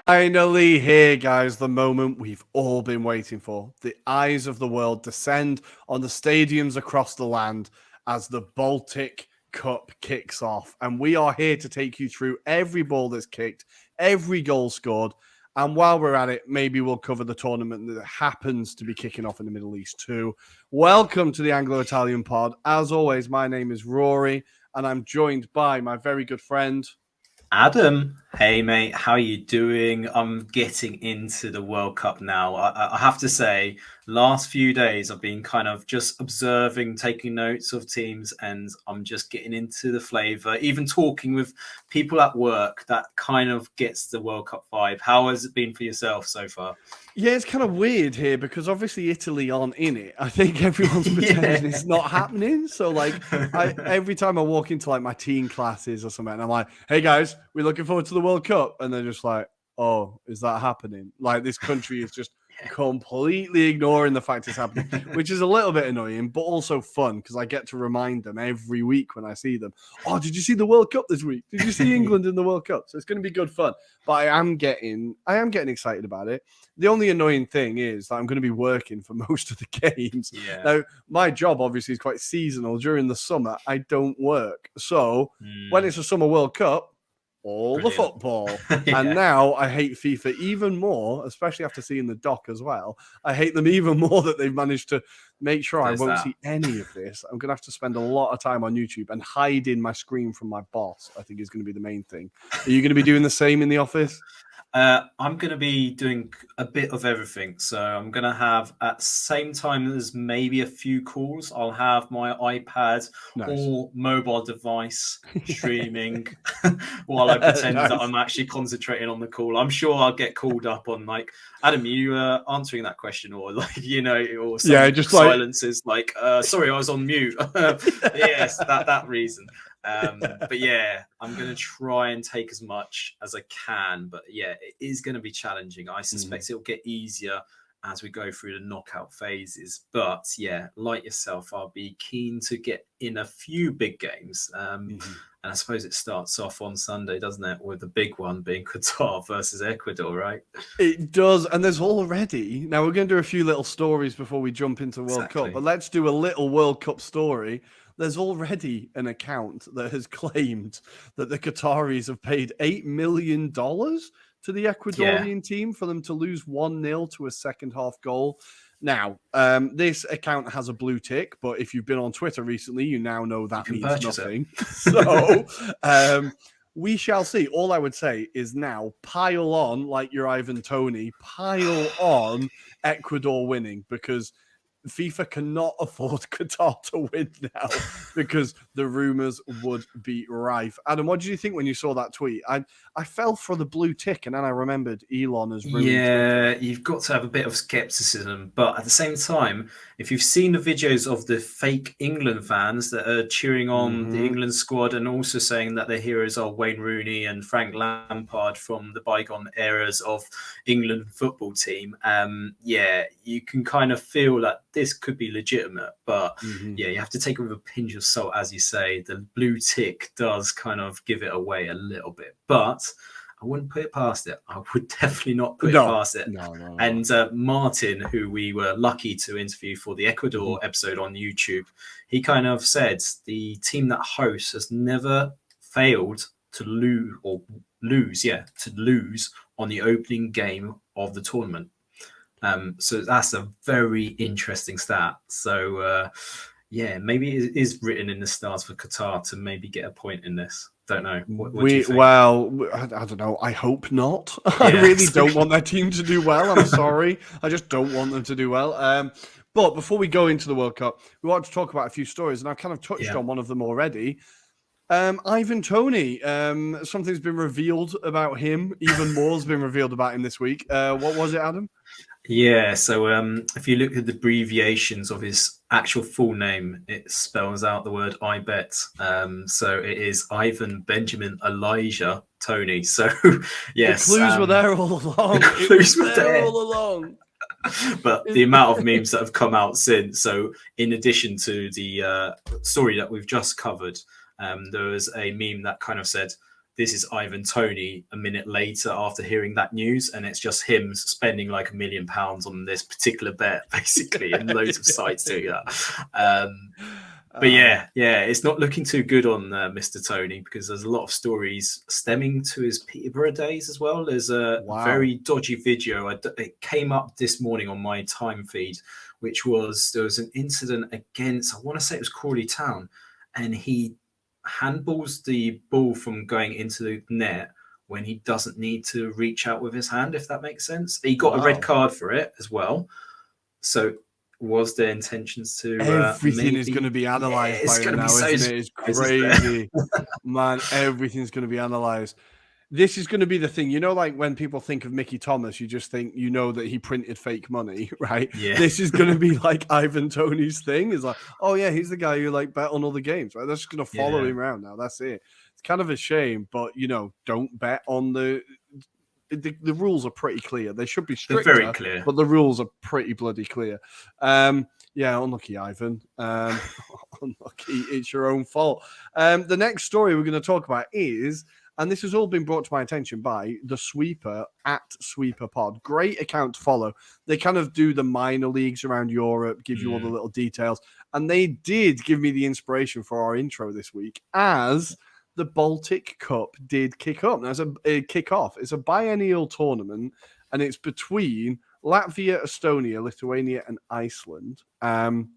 Finally here, guys, the moment we've all been waiting for. The eyes of the world descend on the stadiums across the land as the Baltic Cup kicks off. And we are here to take you through every ball that's kicked, every goal scored. And while we're at it, maybe we'll cover the tournament that happens to be kicking off in the Middle East too. Welcome to the Anglo-Italian pod. As always, my name is Rory, and I'm joined by my very good friend... Adam. Hey, mate. How are you doing? I'm getting into the World Cup now. I have to say, last few days, I've been kind of just observing, taking notes of teams, and I'm just getting into the flavour. Even talking with people at work, that kind of gets the World Cup vibe. How has it been for yourself so far? Yeah, it's kind of weird here because obviously Italy aren't in it. I think everyone's pretending it's not happening. So like every time I walk into like my teen classes or something, and I'm like, hey guys, we're looking forward to the World Cup. And they're just like, oh, is that happening? Like this country is just completely ignoring the fact it's happening, which is a little bit annoying, but also fun because I get to remind them every week when I see them. Oh, did you see the World Cup this week? Did you see England in the World Cup? So it's going to be good fun. But I am getting excited about it. The only annoying thing is that I'm going to be working for most of the games. Yeah. Now, my job obviously is quite seasonal. During the summer, I don't work. So when it's a Summer World Cup, all Brilliant. The football. Yeah. And now I hate FIFA even more, especially after seeing the doc as well. I hate them even more that they've managed to make sure I won't see any of this. I'm going to have to spend a lot of time on YouTube and hiding my screen from my boss, I think is going to be the main thing. Are you going to be doing the same in the office? I'm going to be doing a bit of everything. So I'm going to have, at the same time as maybe a few calls, I'll have my iPad or mobile device streaming while I pretend that I'm actually concentrating on the call. I'm sure I'll get called up on like, Adam, you answering that question, or like, or some just silences like, sorry, I was on mute. Yes, that reason. But yeah, I'm going to try and take as much as I can. But yeah, it is going to be challenging. I suspect it'll get easier as we go through the knockout phases. But yeah, like yourself, I'll be keen to get in a few big games. And I suppose it starts off on Sunday, doesn't it? With the big one being Qatar versus Ecuador, right? It does. And there's already... Now, we're going to do a few little stories before we jump into World Cup. But let's do a little World Cup story. There's already an account that has claimed that the Qataris have paid $8 million to the Ecuadorian team for them to lose 1-0 to a second half goal. Now, this account has a blue tick, but if you've been on Twitter recently, you now know that means nothing. So we shall see. All I would say is now pile on, like you're Ivan Toney, pile on Ecuador winning, because FIFA cannot afford Qatar to win now because the rumors would be rife. Adam, what did you think when you saw that tweet? I fell for the blue tick, and then I remembered Elon has ruined Twitter. You've got to have a bit of skepticism, but at the same time, if you've seen the videos of the fake England fans that are cheering on the England squad and also saying that their heroes are Wayne Rooney and Frank Lampard from the bygone eras of England football team, you can kind of feel that this could be legitimate, but you have to take it with a pinch of salt. As you say, the blue tick does kind of give it away a little bit, but I wouldn't put it past it. I would definitely not put it No, past it. no. And Martin, who we were lucky to interview for the Ecuador episode on YouTube, he kind of said the team that hosts has never failed to lose on the opening game of the tournament. So that's a very interesting stat. So maybe it is written in the stars for Qatar to maybe get a point in this. Don't know. What do you think? Well, I don't know. I hope not. I really don't want that team to do well. I'm sorry. I just don't want them to do well. But before we go into the World Cup, we want to talk about a few stories, and I've kind of touched on one of them already. Ivan Toney, something's been revealed about him. Even more's been revealed about him this week. What was it, Adam? Yeah, so if you look at the abbreviations of his actual full name, it spells out the word I bet. So it is Ivan Benjamin Elijah Toney. So yes, the clues were there all along. The clues were there all along. But the amount of memes that have come out since. So in addition to the story that we've just covered, there was a meme that kind of said, "This is Ivan Toney," a minute later after hearing that news, and it's just him spending like £1 million on this particular bet, basically, and loads of sites doing that. But it's not looking too good on Mr. Toney, because there's a lot of stories stemming to his Peterborough days as well. There's a very dodgy video. It came up this morning on my time feed, which was, there was an incident against, I want to say it was Crawley Town, and he handballs the ball from going into the net when he doesn't need to reach out with his hand, if that makes sense. He got a red card for it as well. So was there intentions to everything is going to be analysed by him now, isn't it? It's crazy. Man, everything's going to be analysed. This is going to be the thing, you know, like when people think of Mickey Thomas, you just think, you know, that he printed fake money, right? Yeah. This is going to be like Ivan Toney's thing. Is like, oh yeah, he's the guy who like bet on all the games, right? They're just going to follow him around now. That's it. It's kind of a shame, but you know, don't bet on the rules are pretty clear. They should be stricter, they're very clear, but the rules are pretty bloody clear. Unlucky, Ivan. Unlucky. It's your own fault. The next story we're going to talk about is, and this has all been brought to my attention by the Sweeper at Sweeper Pod. Great account to follow. They kind of do the minor leagues around Europe, give you all the little details. And they did give me the inspiration for our intro this week, as the Baltic Cup did kick up. Now, it's a kick-off. It's a biennial tournament, and it's between Latvia, Estonia, Lithuania, and Iceland. And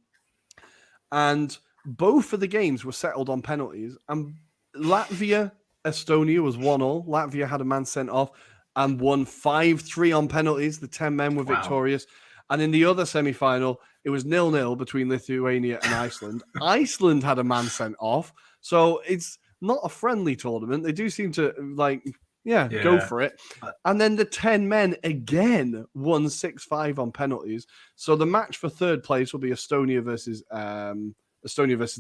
both of the games were settled on penalties. And Estonia was 1-1. Latvia had a man sent off and won 5-3 on penalties. The 10 men were victorious. And in the other semi-final, it was 0-0 between Lithuania and Iceland. Iceland had a man sent off. So it's not a friendly tournament. They do seem to go for it. And then the 10 men again won 6-5 on penalties. So the match for third place will be Estonia versus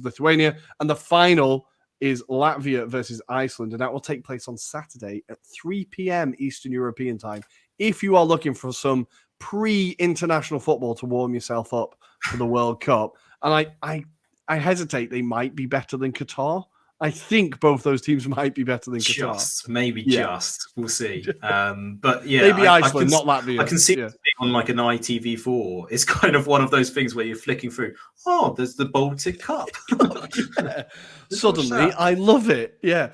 Lithuania. And the final is Latvia versus Iceland. And that will take place on Saturday at 3 p.m. Eastern European time. If you are looking for some pre-international football to warm yourself up for the World Cup. And I hesitate. They might be better than Qatar. I think both those teams might be better than Qatar. Just. We'll see. But yeah, maybe Iceland, not Latvia. I can see it on like an ITV4. It's kind of one of those things where you're flicking through. Oh, there's the Baltic Cup. Suddenly, I love it. Yeah.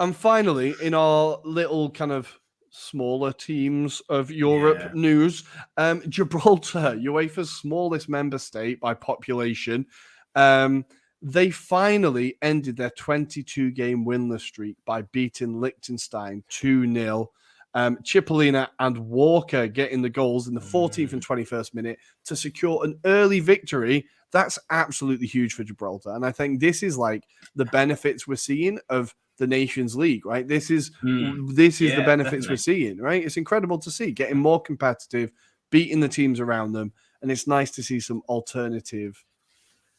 And finally, in our little kind of smaller teams of Europe news, Gibraltar, UEFA's smallest member state by population, they finally ended their 22-game winless streak by beating Liechtenstein 2-0. Cipollina and Walker getting the goals in the 14th and 21st minute to secure an early victory. That's absolutely huge for Gibraltar. And I think this is like the benefits we're seeing of the Nations League, right? This is the benefits we're seeing, right? It's incredible to see, getting more competitive, beating the teams around them. And it's nice to see some alternative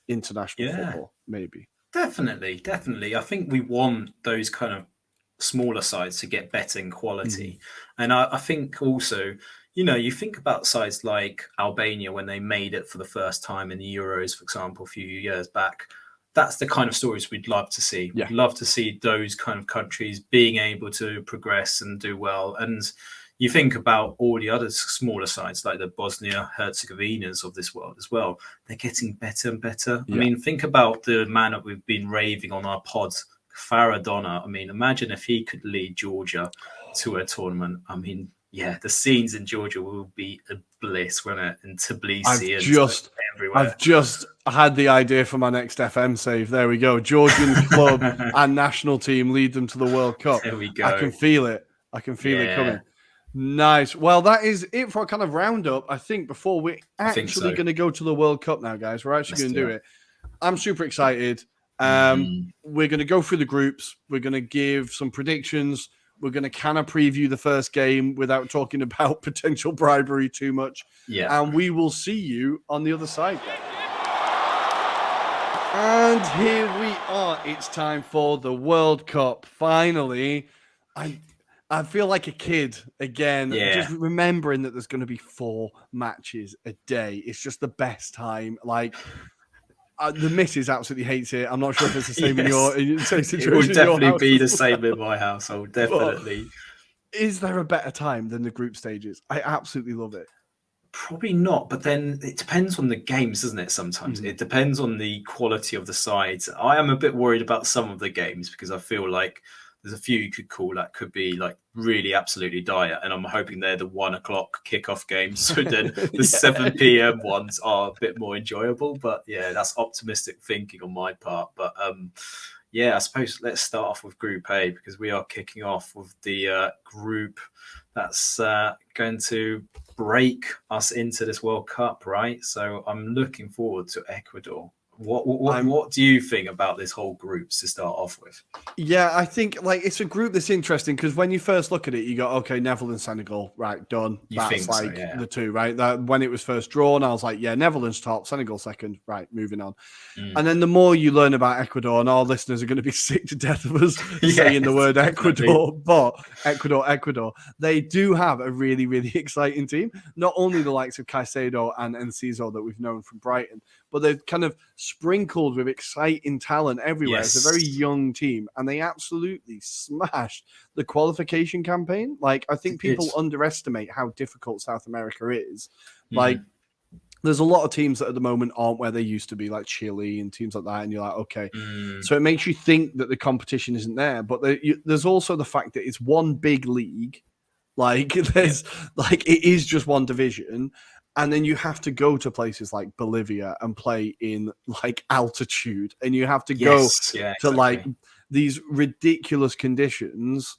international football, maybe. Definitely. I think we want those kind of smaller sides to get better in quality. And I think also, you know, you think about sides like Albania when they made it for the first time in the Euros, for example, a few years back. that's the kind of stories we'd love to see. Yeah. We'd love to see those kind of countries being able to progress and do well. And you think about all the other smaller sides, like the Bosnia-Herzegovinas of this world as well. They're getting better and better. Yeah. I mean, think about the man that we've been raving on our pods, Faradona. I mean, imagine if he could lead Georgia to a tournament. I mean, yeah, the scenes in Georgia will be a bliss, won't it? And Tbilisi everywhere. I've just had the idea for my next FM save. There we go. Georgian club and national team lead them to the World Cup. There we go. I can feel it. I can feel it coming. Nice. Well, that is it for a kind of roundup. I think before we're actually going to go to the World Cup now, guys. We're actually going to do it. I'm super excited. We're going to go through the groups. We're going to give some predictions. We're going to kind of preview the first game without talking about potential bribery too much. Yeah. And we will see you on the other side. And here we are. It's time for the World Cup. Finally, I feel like a kid again, just remembering that there's going to be 4 matches a day. It's just the best time. Like, the missus absolutely hates it. I'm not sure if it's the same in your same situation. It will definitely be the same in my household. Definitely. But is there a better time than the group stages? I absolutely love it. Probably not, but then it depends on the games, doesn't it? Sometimes it depends on the quality of the sides. I am a bit worried about some of the games because I feel like there's a few you could call that could be like really absolutely dire, and I'm hoping they're the 1 o'clock kickoff games. So then the 7 p.m. ones are a bit more enjoyable. But yeah, that's optimistic thinking on my part. But I suppose let's start off with Group A because we are kicking off with the group that's going to break us into this World Cup, right? So I'm looking forward to Ecuador. What do you think about this whole group to start off with? Yeah, I think like it's a group that's interesting because when you first look at it, you go, okay, Netherlands, Senegal, right, done. That's like the 2, right? That when it was first drawn, I was like, yeah, Netherlands top, Senegal second, right, moving on. And then the more you learn about Ecuador, and our listeners are going to be sick to death of us saying the word Ecuador, but Ecuador, they do have a really, really exciting team. Not only the likes of Caicedo and Enciso that we've known from Brighton, but they're kind of sprinkled with exciting talent everywhere. It's a very young team, and they absolutely smashed the qualification campaign. Like, I think people underestimate how difficult South America is. Like, there's a lot of teams that at the moment aren't where they used to be, like Chile and teams like that, and you're like, okay. So it makes you think that the competition isn't there, but there's also the fact that it's one big league. Like, there's like it is just one division. And then you have to go to places like Bolivia and play in like altitude, and you have to go to like these ridiculous conditions.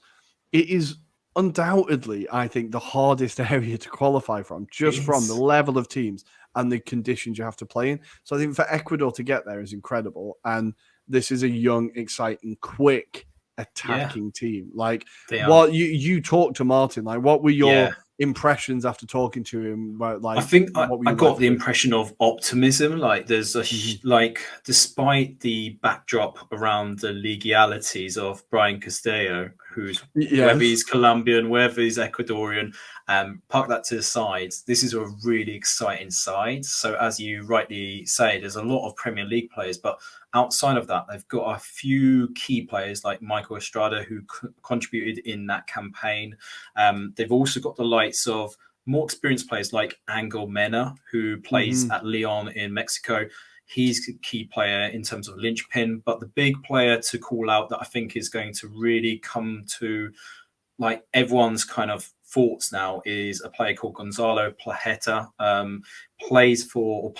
It is undoubtedly, I think, the hardest area to qualify from, just from the level of teams and the conditions you have to play in. So I think for Ecuador to get there is incredible. And this is a young, exciting, quick attacking team. Like, what you talked to Martin, like, what were your impressions after talking to him? Like, I think I got the impression of optimism. Like, there's a like, despite the backdrop around the legalities of Brian Castillo, who's whether he's Colombian, whether he's Ecuadorian, park that to the side. This is a really exciting side. So as you rightly say, there's a lot of Premier League players, but outside of that, they've got a few key players like Michael Estrada, who contributed in that campaign. They've also got the likes of more experienced players like Angel Mena, who plays at Leon in Mexico. He's a key player in terms of linchpin, but the big player to call out that I think is going to really come to like everyone's kind of thoughts now is a player called Gonzalo Plata, plays for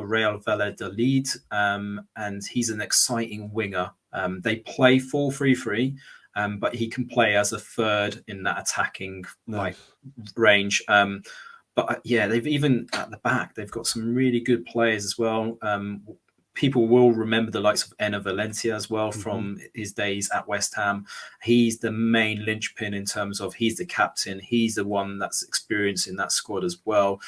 Real Valladolid, and he's an exciting winger. They play 4-3-3, but he can play as a third in that attacking range. But they've even at the back, they've got some really good players as well. People will remember the likes of Enner Valencia as well from his days at West Ham. He's the main linchpin in terms of he's the captain. He's the one that's experienced in that squad as well.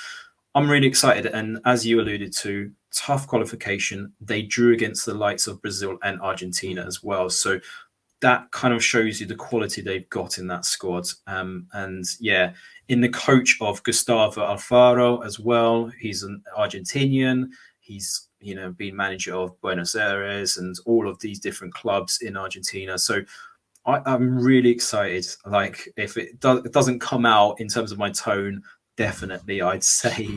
I'm really excited. And as you alluded to, tough qualification. They drew against the likes of Brazil and Argentina as well. So that kind of shows you the quality they've got in that squad. In the coach of Gustavo Alfaro as well. He's an Argentinian. He's been manager of Buenos Aires and all of these different clubs in Argentina. So I'm really excited. Like, if it doesn't come out in terms of my tone, definitely I'd say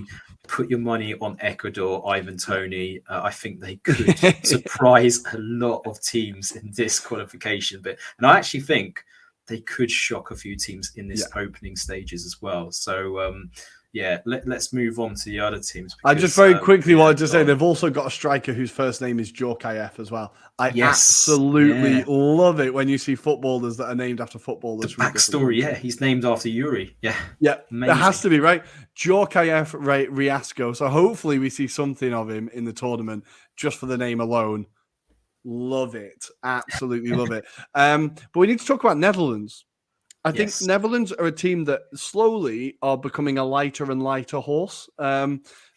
put your money on Ecuador, Ivan Toney. I think they could surprise a lot of teams in this qualification bit. And I actually think they could shock a few teams in this opening stages as well. So, let's move on to the other teams. I just very quickly wanted to say they've also got a striker whose first name is Djorkaeff as well. I absolutely love it when you see footballers that are named after footballers. The backstory, he's named after Yuri. Yeah, amazing. There has to be, right? Djorkaeff Riasco. So hopefully we see something of him in the tournament just for the name alone. Love it. Absolutely love it. But we need to talk about Netherlands. I think Netherlands are a team that slowly are becoming a lighter and lighter horse.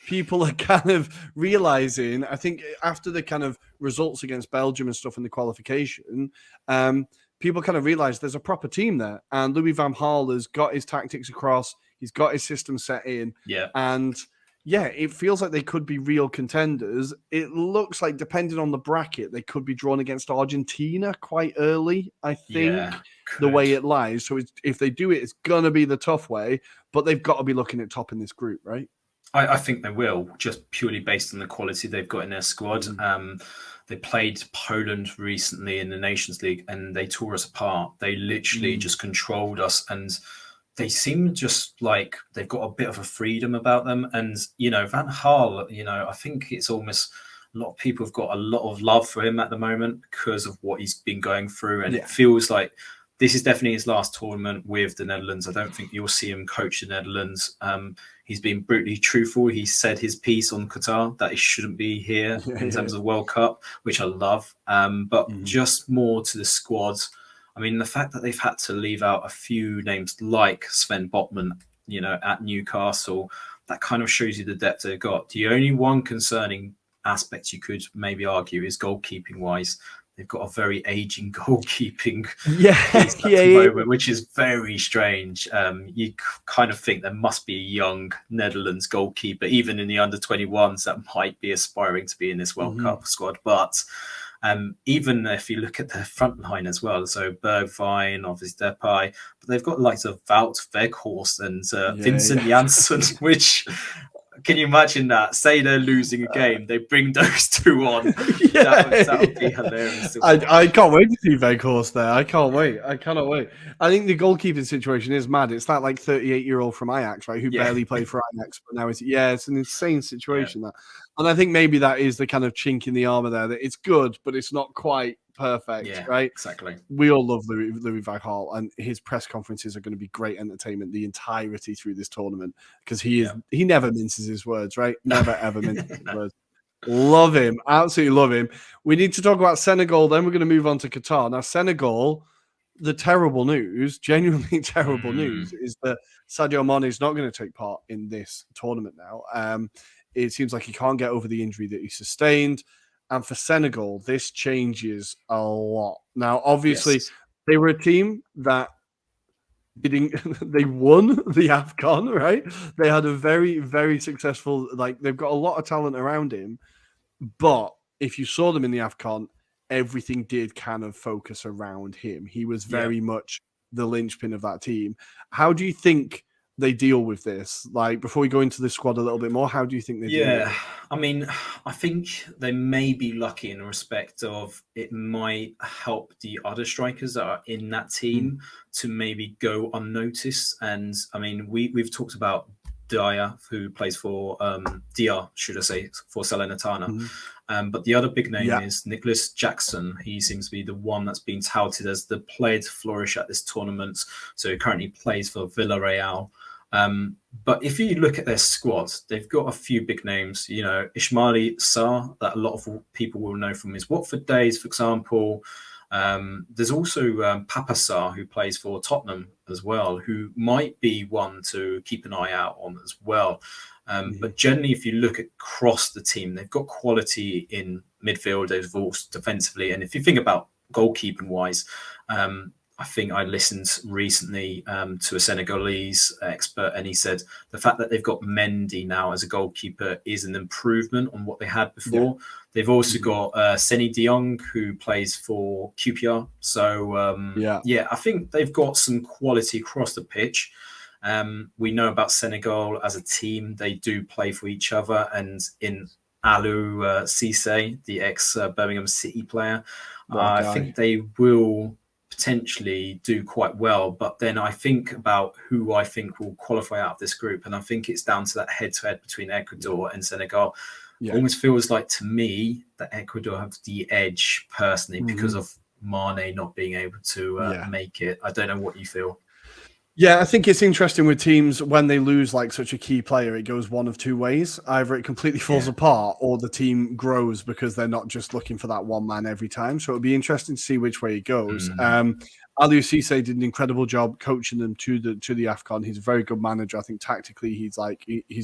People are kind of realizing, I think after the kind of results against Belgium and stuff in the qualification, people kind of realize there's a proper team there. And Louis van Gaal has got his tactics across. He's got his system set in. And it feels like they could be real contenders. It looks like, depending on the bracket, they could be drawn against Argentina quite early, I think, the way it lies. So if they do it, it's going to be the tough way, but they've got to be looking at top in this group, right? I think they will, just purely based on the quality they've got in their squad. They played Poland recently in the Nations League, and they tore us apart. They literally just controlled us, and they seem just like they've got a bit of a freedom about them. And, Van Gaal, I think it's almost a lot of people have got a lot of love for him at the moment because of what he's been going through. And it feels like this is definitely his last tournament with the Netherlands. I don't think you'll see him coach the Netherlands. He's been brutally truthful. He said his piece on Qatar that he shouldn't be here in terms of World Cup, which I love. But just more to the squad. I mean, the fact that they've had to leave out a few names like Sven Botman, at Newcastle, that kind of shows you the depth they've got. The only one concerning aspect you could maybe argue is goalkeeping wise. They've got a very aging goalkeeping moment, which is very strange. You kind of think there must be a young Netherlands goalkeeper, even in the under-21s, that might be aspiring to be in this World Cup squad. But even if you look at their front line as well, so Bergwijn, obviously Depay, but they've got likes of Wout Weghorst and Vincent Janssen, which... Can you imagine that? Say they're losing a game, they bring those two on. That would be hilarious. I can't wait to see Weghorst there. I can't wait. I cannot wait. I think the goalkeeping situation is mad. It's that 38-year-old from Ajax, right? Who barely played for Ajax, but now it's an insane situation. That, and I think maybe that is the kind of chink in the armor there. That it's good, but it's not quite perfect, right? Exactly. We all love Louis van Gaal, and his press conferences are going to be great entertainment the entirety through this tournament because he never minces his words, right? Never ever minces his words. Love him, absolutely love him. We need to talk about Senegal. Then we're going to move on to Qatar. Now, Senegal, the terrible news, genuinely terrible news, is that Sadio Mane is not going to take part in this tournament now. It seems like he can't get over the injury that he sustained. And for Senegal, this changes a lot. Now, obviously, they were a team that they won the AFCON, right? They had a very, very successful, they've got a lot of talent around him. But if you saw them in the AFCON, everything did kind of focus around him. He was very much the linchpin of that team. How do you think they deal with this? Before we go into the squad a little bit more, how do you think they deal with it? I mean, I think they may be lucky in the respect of it might help the other strikers that are in that team to maybe go unnoticed. And I mean, we've talked about Dia, who plays for Dia, should I say, for Salernitana. But the other big name is Nicholas Jackson. He seems to be the one that's been touted as the player to flourish at this tournament. So he currently plays for Villarreal. But if you look at their squad, they've got a few big names. Ismaili Sarr, that a lot of people will know from his Watford days, for example. There's also Papa Sarr, who plays for Tottenham as well, who might be one to keep an eye out on as well. But generally, if you look across the team, they've got quality in midfield, they've also defensively. And if you think about goalkeeping wise, I think I listened recently to a Senegalese expert, and he said the fact that they've got Mendy now as a goalkeeper is an improvement on what they had before. Yeah. They've also got Seny De Jong, who plays for QPR. So, yeah, I think they've got some quality across the pitch. We know about Senegal as a team. They do play for each other. And in Aliou Cisse, the ex-Birmingham City player, I think they will potentially do quite well. But then I think about who I think will qualify out of this group. And I think it's down to that head-to-head between Ecuador and Senegal. Yeah. Almost feels like to me that Ecuador have the edge personally because of Mane not being able to make it. I don't know what you feel. Yeah, I think it's interesting with teams when they lose like such a key player, it goes one of two ways. Either it completely falls apart or the team grows because they're not just looking for that one man every time. So it'll be interesting to see which way it goes. Aliou Cisse did an incredible job coaching them to the AFCON. He's a very good manager. I think tactically he's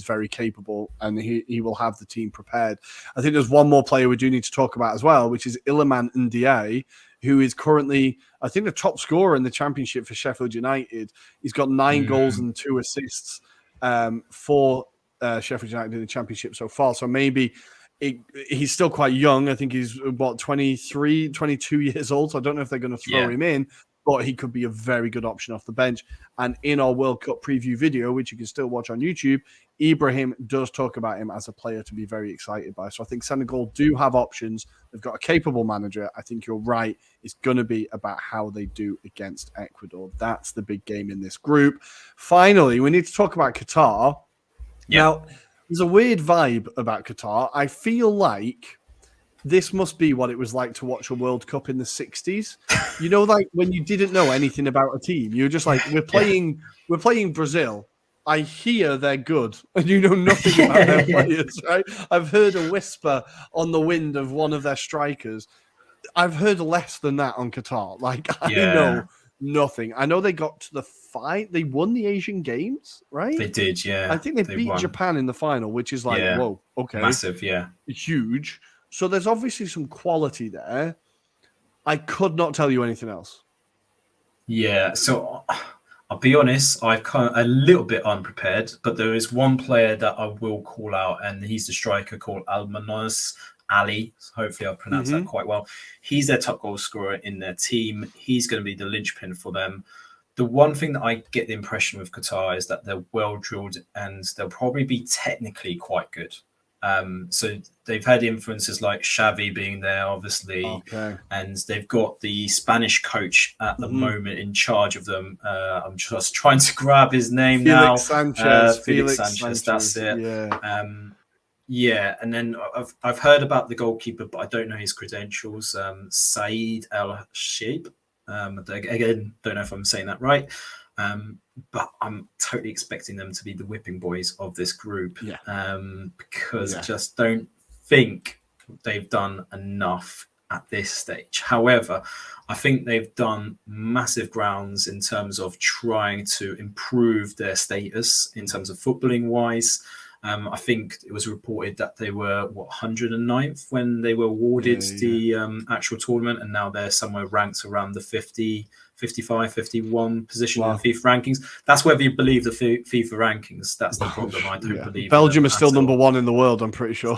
very capable and he will have the team prepared. I think there's one more player we do need to talk about as well, which is Iliman Ndiaye, who is currently, I think, the top scorer in the championship for Sheffield United. He's got 9 goals and 2 assists for Sheffield United in the championship so far. So maybe he's still quite young. I think he's, 23, 22 years old. So I don't know if they're going to throw him in, but he could be a very good option off the bench. And in our World Cup preview video, which you can still watch on YouTube, Ibrahim does talk about him as a player to be very excited by. So I think Senegal do have options. They've got a capable manager. I think you're right. It's going to be about how they do against Ecuador. That's the big game in this group. Finally, we need to talk about Qatar. Now, there's a weird vibe about Qatar. I feel like this must be what it was like to watch a World Cup in the 60s. You know, like when you didn't know anything about a team. You're just like, we're playing Brazil. I hear they're good, and you know nothing about their players, right? I've heard a whisper on the wind of one of their strikers. I've heard less than that on Qatar. Like, I know nothing. I know they got to the fight. They won the Asian Games, right? They did, yeah. I think they beat won. Japan in the final, which is like, whoa, okay. Massive, huge. So there's obviously some quality there. I could not tell you anything else. Yeah, so I'll be honest, I've kind of a little bit unprepared, but there is one player that I will call out, and he's the striker called Almanos Ali. Hopefully I pronounced that quite well. He's their top goal scorer in their team. He's going to be the linchpin for them. The one thing that I get the impression with Qatar is that they're well drilled and they'll probably be technically quite good. So they've had influences like Xavi being there, obviously, and they've got the Spanish coach at the moment in charge of them. I'm just trying to grab his name Felix Sanchez, that's it. And then I've heard about the goalkeeper, but I don't know his credentials. Saeed El Sheib. Again, don't know if I'm saying that right. But I'm totally expecting them to be the whipping boys of this group because I just don't think they've done enough at this stage. However, I think they've done massive grounds in terms of trying to improve their status in terms of footballing wise. I think it was reported that they were 109th when they were awarded the actual tournament, and now they're somewhere ranked around the 50, 55, 51 position in FIFA rankings. That's whether you believe the FIFA rankings. That's the problem. I don't believe Belgium is still number 1 in the world, I'm pretty sure.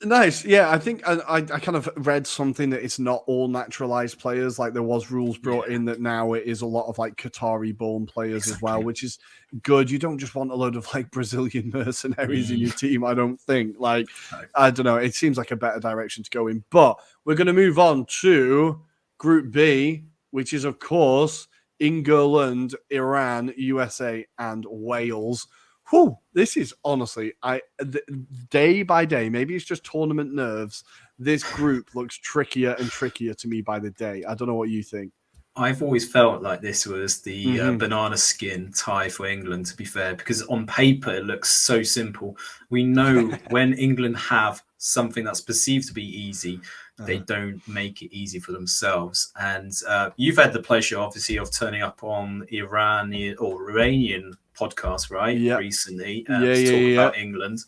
Nice. Yeah, I think I kind of read something that it's not all naturalized players. Like there was rules brought in that now it is a lot of like Qatari born players as well, which is good. You don't just want a load of like Brazilian mercenaries in your team, I don't think. Like, I don't know. It seems like a better direction to go in. But we're going to move on to Group B, which is, of course, England, Iran, USA, and Wales. Whew, this is honestly, day by day, maybe it's just tournament nerves. This group looks trickier and trickier to me by the day. I don't know what you think. I've always felt like this was the banana skin tie for England, to be fair, because on paper it looks so simple. We know when England have something that's perceived to be easy, they don't make it easy for themselves. And you've had the pleasure, obviously, of turning up on Iranian podcast, right? Recently, talking about England.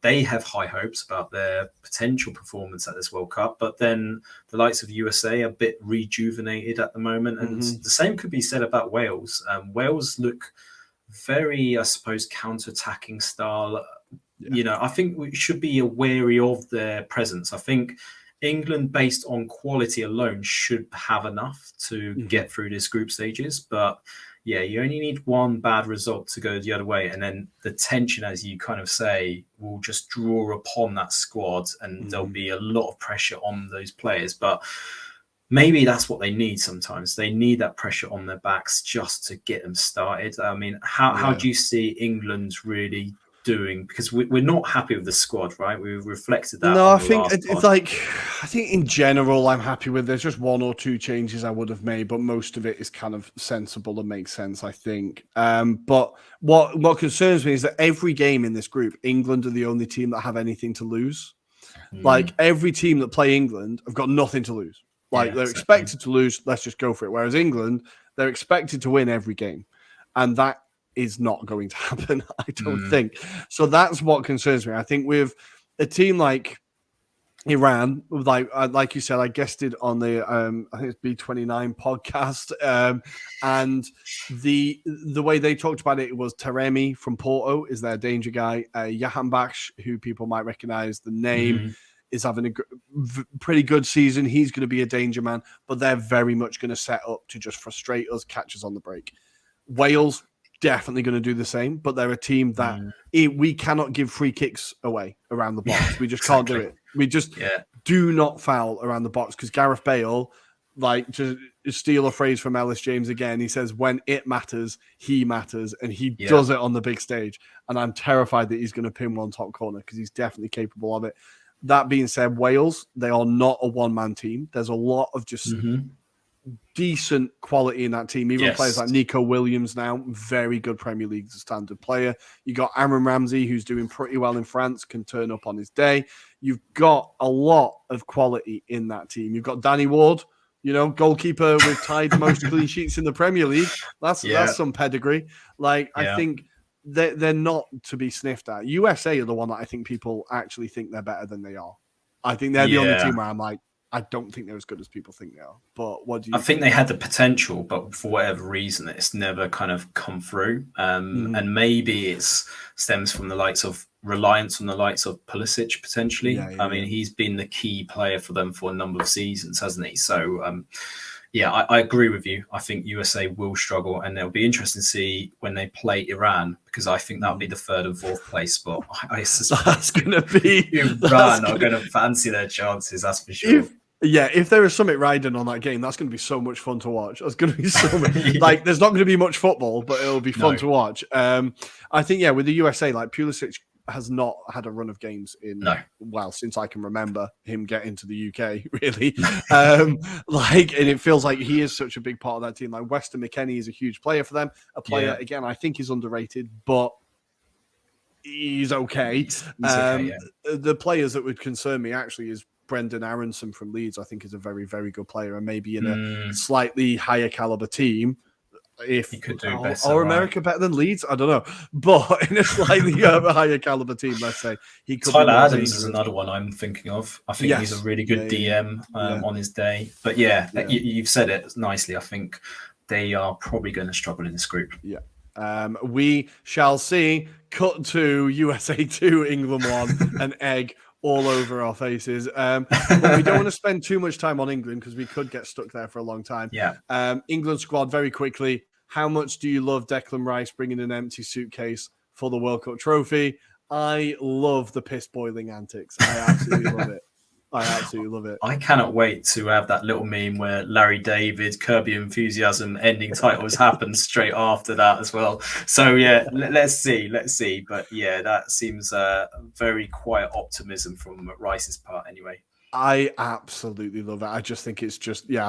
They have high hopes about their potential performance at this World Cup, but then the likes of the USA are a bit rejuvenated at the moment. And the same could be said about Wales. Wales look very, I suppose, counter-attacking style. I think we should be wary of their presence. I think England, based on quality alone, should have enough to get through this group stages. But yeah, you only need one bad result to go the other way. And then the tension, as you kind of say, will just draw upon that squad, and there'll be a lot of pressure on those players. But maybe that's what they need sometimes. They need that pressure on their backs just to get them started. I mean, how do you see England really doing? Because we're not happy with the squad, right? We've reflected that. No, I think it's like, I think in general I'm happy with. There's just one or two changes I would have made, but most of it is kind of sensible and makes sense, I think. But what concerns me is that every game in this group, England are the only team that have anything to lose. Like every team that play England have got nothing to lose. Like they're expected to lose, let's just go for it. Whereas England, they're expected to win every game, and that is not going to happen, I don't think. So that's what concerns me. I think with a team like Iran, like you said, I guested on the I think it's B29 podcast, and the way they talked about it was Taremi from Porto is their danger guy. Jahanbakhsh, who people might recognize the name, is having a pretty good season. He's going to be a danger man, but they're very much going to set up to just frustrate us, catch us on the break. Wales definitely going to do the same, but they're a team that we cannot give free kicks away around the box. We just can't do it. We just do not foul around the box, because Gareth Bale, like, to steal a phrase from Ellis James again, he says, when it matters, he matters, and he does it on the big stage. And I'm terrified that he's going to pin one top corner, because he's definitely capable of it. That being said, Wales, they are not a one-man team. There's a lot of just decent quality in that team. Even players like Nico Williams now, very good Premier League standard player. You got Aaron Ramsey, who's doing pretty well in France, can turn up on his day. You've got a lot of quality in that team. You've got Danny Ward, goalkeeper with tied the most clean sheets in the Premier League. That's some pedigree. Like, I think they're not to be sniffed at. USA are the one that I think people actually think they're better than they are. I think they're the only team where I'm like, I don't think they're as good as people think they are. But what do you think? I think they had the potential, but for whatever reason, it's never kind of come through. And maybe it stems from the reliance on the likes of Pulisic, potentially. I mean, he's been the key player for them for a number of seasons, hasn't he? So, I agree with you. I think USA will struggle, and it'll be interesting to see when they play Iran, because I think that'll be the third and fourth place spot. I suspect that's going to be Iran are going to fancy their chances, that's for sure. If there is something riding on that game, that's going to be so much fun to watch. That's going to be so much. Like, there's not going to be much football, but it'll be fun to watch. I think, with the USA, like, Pulisic has not had a run of games since I can remember him getting to the UK, really. And it feels like he is such a big part of that team. Like, Weston McKennie is a huge player for them. A player, again, I think is underrated, but he's okay. He's okay. The players that would concern me actually is Brendan Aronson from Leeds. I think is a very, very good player, and maybe in a slightly higher caliber team. If he could do better, or America better than Leeds, I don't know, but in a slightly higher caliber team, let's say, he could. Tyler Adams is another one I'm thinking of. I think he's a really good DM on his day. But you've said it nicely. I think they are probably going to struggle in this group. We shall see. Cut to USA 2, England 1, an egg all over our faces. But we don't want to spend too much time on England, because we could get stuck there for a long time. England squad, very quickly. How much do you love Declan Rice bringing an empty suitcase for the World Cup trophy? I love the piss boiling antics. I absolutely love it. I absolutely love it. I cannot wait to have that little meme where Larry David, Kirby Enthusiasm ending titles happen straight after that as well. So let's see. But that seems very quiet optimism from Rice's part anyway. I absolutely love it. I just think I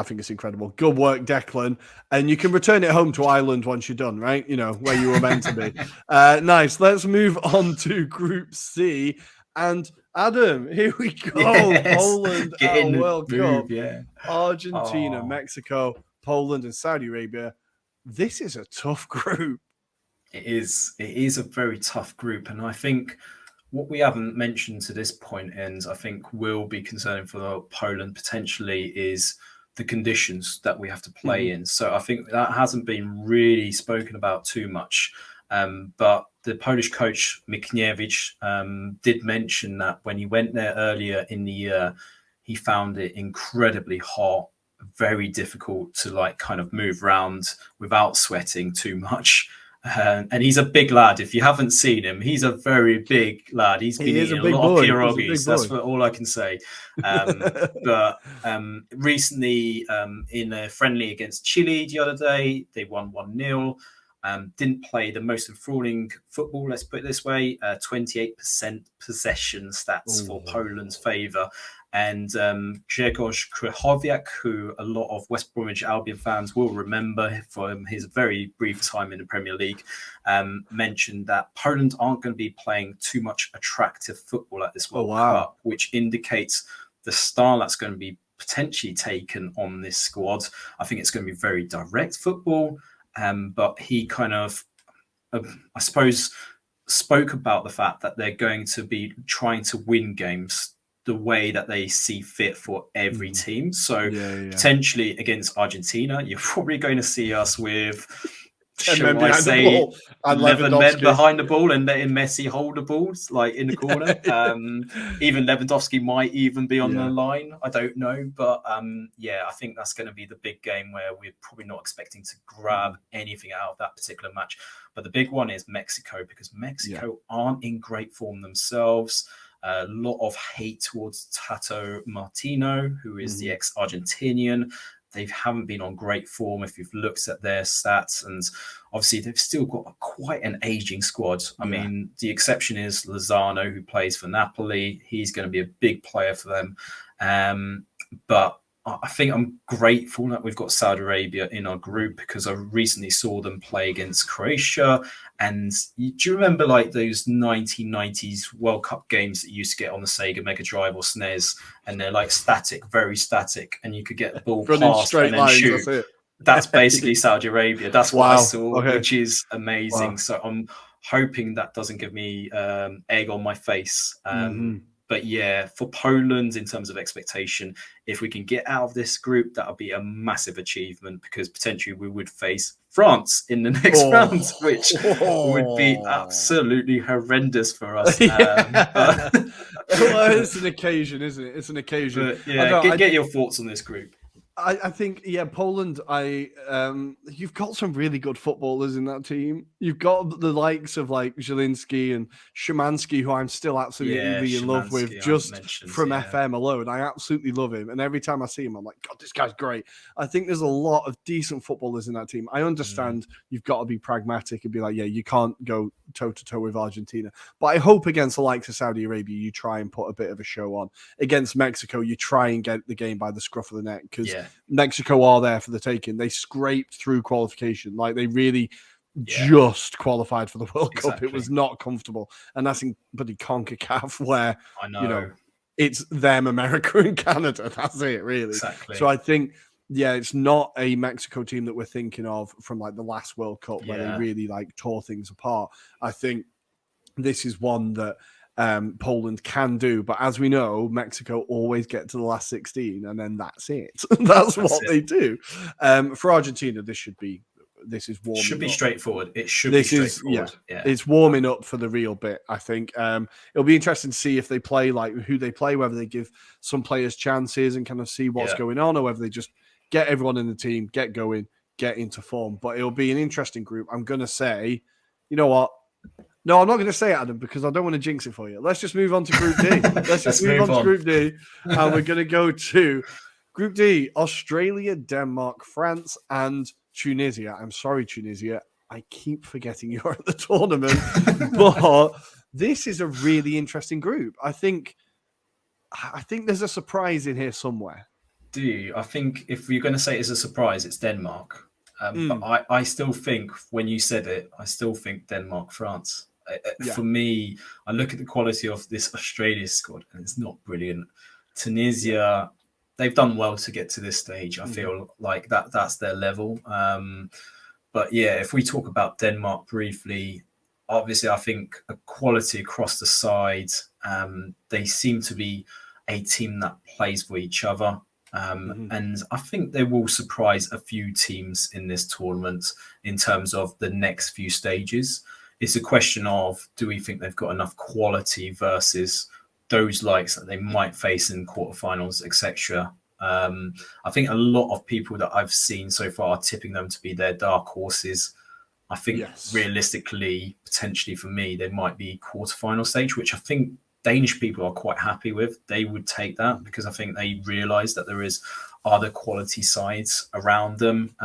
think it's incredible. Good work, Declan. And you can return it home to Ireland once you're done, right? Where you were meant to be. Nice. Let's move on to Group C. And Adam, here we go. Poland at World Cup. Argentina, Mexico, Poland, and Saudi Arabia. This is a tough group. It is a very tough group, and I think what we haven't mentioned to this point, and I think will be concerning for Poland potentially, is the conditions that we have to play in. So I think that hasn't been really spoken about too much. But the Polish coach Mikniewicz did mention that when he went there earlier in the year, he found it incredibly hot, very difficult to like kind of move around without sweating too much. And he's a big lad. If you haven't seen him, he's a very big lad. He's been eating a lot of pierogies. That's all I can say. But recently, in a friendly against Chile the other day, they won 1-0. Didn't play the most enthralling football, let's put it this way. 28% possession stats for Poland's favour. And Grzegorz Krychowiak, who a lot of West Bromwich Albion fans will remember from his very brief time in the Premier League, mentioned that Poland aren't going to be playing too much attractive football at this World Cup, which indicates the style that's going to be potentially taken on this squad. I think it's going to be very direct football, but he kind of, I suppose, spoke about the fact that they're going to be trying to win games the way that they see fit for every team. So potentially against Argentina, you're probably going to see us with, shall I say, 11 men behind the ball and letting Messi hold the balls like in the corner. Even Lewandowski might even be on the line. I don't know. But I think that's going to be the big game where we're probably not expecting to grab anything out of that particular match. But the big one is Mexico, because Mexico aren't in great form themselves. A lot of hate towards Tato Martino, who is the ex-Argentinian. They haven't been on great form if you've looked at their stats. And obviously, they've still got quite an aging squad. I mean, the exception is Lozano, who plays for Napoli. He's going to be a big player for them. But I think I'm grateful that we've got Saudi Arabia in our group, because I recently saw them play against Croatia. And do you remember like those 1990s World Cup games that you used to get on the Sega Mega Drive or SNES, and they're like static, very static, and you could get the ball past and then shoot? That's basically Saudi Arabia. That's what I saw, which is amazing. So I'm hoping that doesn't give me egg on my face. But yeah, for Poland, in terms of expectation, if we can get out of this group, that'll be a massive achievement, because potentially we would face France in the next round, which would be absolutely horrendous for us. Well, it's an occasion, isn't it? It's an occasion. But get your thoughts on this group. I think, Poland, you've got some really good footballers in that team. You've got the likes of like Zielinski and Szymanski, who I'm still absolutely in love with, just from FM alone. I absolutely love him. And every time I see him, I'm like, God, this guy's great. I think there's a lot of decent footballers in that team. I understand you've got to be pragmatic and be like, you can't go toe-to-toe with Argentina. But I hope against the likes of Saudi Arabia, you try and put a bit of a show on. Against Mexico, you try and get the game by the scruff of the neck, because Mexico are there for the taking. They scraped through qualification. Like, they really just qualified for the World Cup. It was not comfortable. And that's in bloody CONCACAF, where, it's them, America, and Canada. That's it, really. So I think, it's not a Mexico team that we're thinking of from like the last World Cup, where they really like tore things apart. I think this is one that Poland can do, but as we know, Mexico always get to the last 16, and then that's it. That's what they do. For Argentina, this is warming. Should be straightforward. It should be straightforward. It's warming up for the real bit. I think it'll be interesting to see if they play like who they play, whether they give some players chances and kind of see what's going on, or whether they just get everyone in the team, get going, get into form. But it'll be an interesting group. I'm going to say, you know what? No, I'm not going to say it, Adam, because I don't want to jinx it for you. Let's just move on to Group D. Let's just move on to Group D. And we're going to go to Group D: Australia, Denmark, France, and Tunisia. I'm sorry, Tunisia. I keep forgetting you're at the tournament. But this is a really interesting group. I think there's a surprise in here somewhere. Do you? I think if you're going to say it's a surprise, it's Denmark. But I still think, when you said it, I still think Denmark, France. For me, I look at the quality of this Australia squad, and it's not brilliant. Tunisia, they've done well to get to this stage. I feel like that's their level. But yeah, if we talk about Denmark briefly, obviously I think equality across the side. They seem to be a team that plays for each other. And I think they will surprise a few teams in this tournament in terms of the next few stages. It's a question of, do we think they've got enough quality versus those likes that they might face in quarterfinals, etc. I think a lot of people that I've seen so far are tipping them to be their dark horses. I think realistically, potentially for me, they might be quarterfinal stage, which I think Danish people are quite happy with. They would take that because I think they realise that there is other quality sides around them.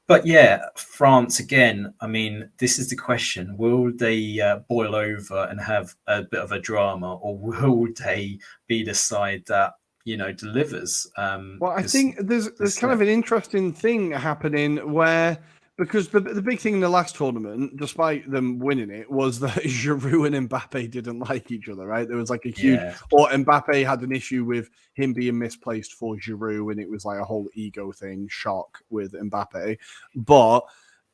But yeah, France again. I mean, this is the question: will they boil over and have a bit of a drama, or will they be the side that delivers? Well, I think there's kind of an interesting thing happening where, because the big thing in the last tournament, despite them winning it, was that Giroud and Mbappe didn't like each other, right? There was like a huge, or Mbappe had an issue with him being misplaced for Giroud, and it was like a whole ego thing, shock with Mbappe. But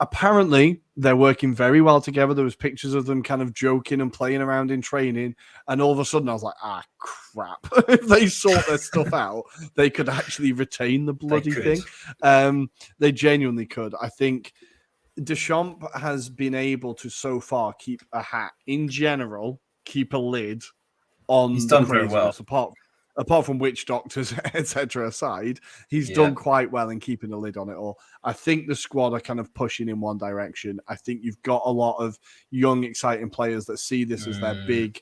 apparently they're working very well together. There was pictures of them kind of joking and playing around in training, and all of a sudden I was like, crap. If they sort their stuff out, they could actually retain the bloody thing. They genuinely could. I think Deschamps has been able to so far keep a hat in general, keep a lid on the craziness, apart from witch doctors, etc. aside, he's done quite well in keeping a lid on it all. I think the squad are kind of pushing in one direction. I think you've got a lot of young, exciting players that see this as their big.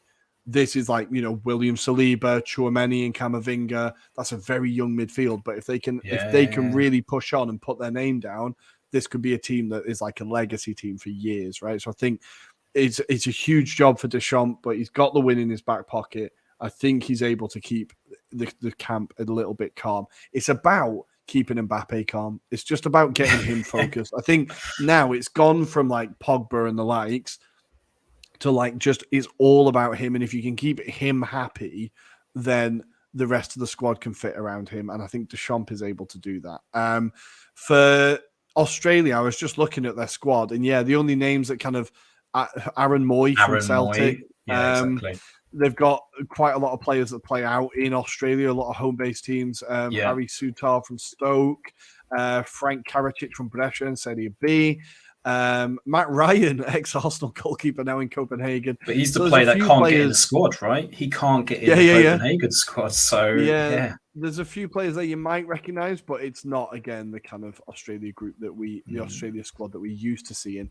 This is like, William Saliba, Chouameni, and Camavinga. That's a very young midfield. But if they can really push on and put their name down, this could be a team that is like a legacy team for years, right? So I think it's a huge job for Deschamps, but he's got the win in his back pocket. I think he's able to keep the camp a little bit calm. It's about keeping Mbappe calm. It's just about getting him focused. I think now it's gone from like Pogba and the likes to like just it's all about him. And if you can keep him happy, then the rest of the squad can fit around him. And I think Deschamps is able to do that. For Australia, I was just looking at their squad, and the only names that kind of Aaron Moy from Celtic. Exactly. They've got quite a lot of players that play out in Australia, a lot of home-based teams. Harry Souttar from Stoke, Frank Karacic from Brescia and Serie B. Matt Ryan, ex-Arsenal goalkeeper, now in Copenhagen. But he's the player that can't get in the squad, right? He can't get in the Copenhagen squad. So, there's a few players that you might recognise, but it's not, again, the kind of Australia group that the Australia squad that we used to see in.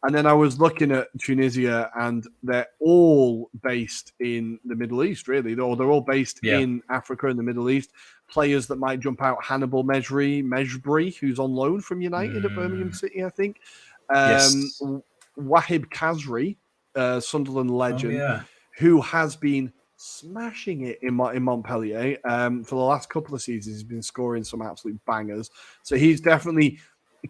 And then I was looking at Tunisia, and they're all based in the Middle East, really. They're all based in Africa and the Middle East. Players that might jump out: Hannibal Mejbri, who's on loan from United at Birmingham City, I think. Wahib Khazri, Sunderland legend, who has been smashing it in Montpellier. For the last couple of seasons, he's been scoring some absolute bangers. So he's definitely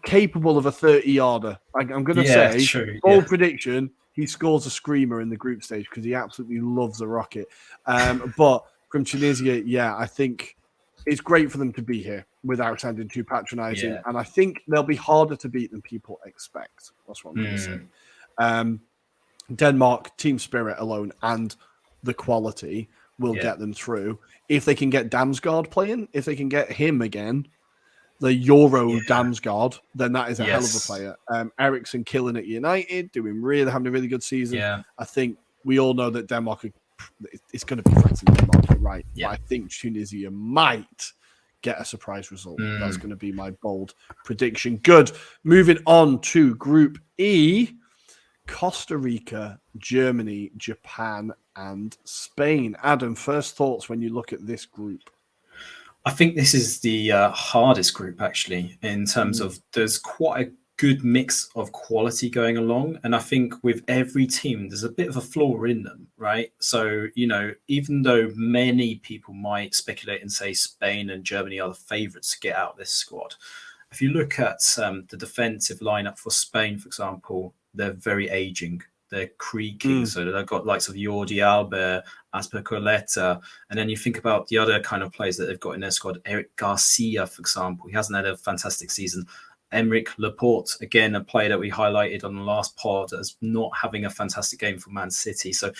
capable of a 30-yarder. I'm going to say, bold prediction, he scores a screamer in the group stage because he absolutely loves a rocket. But from Tunisia, I think it's great for them to be here without sounding too patronising. And I think they'll be harder to beat than people expect. That's what I'm going to say. Denmark, team spirit alone and the quality will get them through. If they can get Damsgaard playing, if they can get him again, the Euro Damsgaard, then that is a hell of a player. Ericsson killing at United, having a really good season. I think we all know that Denmark, it's going to be France and Denmark, right? But I think Tunisia might get a surprise result. That's going to be my bold prediction. Good. Moving on to Group E. Costa Rica, Germany, Japan, and Spain. Adam, first thoughts when you look at this group? I think this is the hardest group, actually, in terms of there's quite a good mix of quality going along. And I think with every team, there's a bit of a flaw in them, right? So, even though many people might speculate and say Spain and Germany are the favourites to get out of this squad, if you look at the defensive lineup for Spain, for example, they're very aging. They're creaking. So they've got likes of Jordi Alba, Asper Coletta. And then you think about the other kind of players that they've got in their squad. Eric Garcia, for example. He hasn't had a fantastic season. Emerick Laporte, again, a player that we highlighted on the last pod as not having a fantastic game for Man City. So,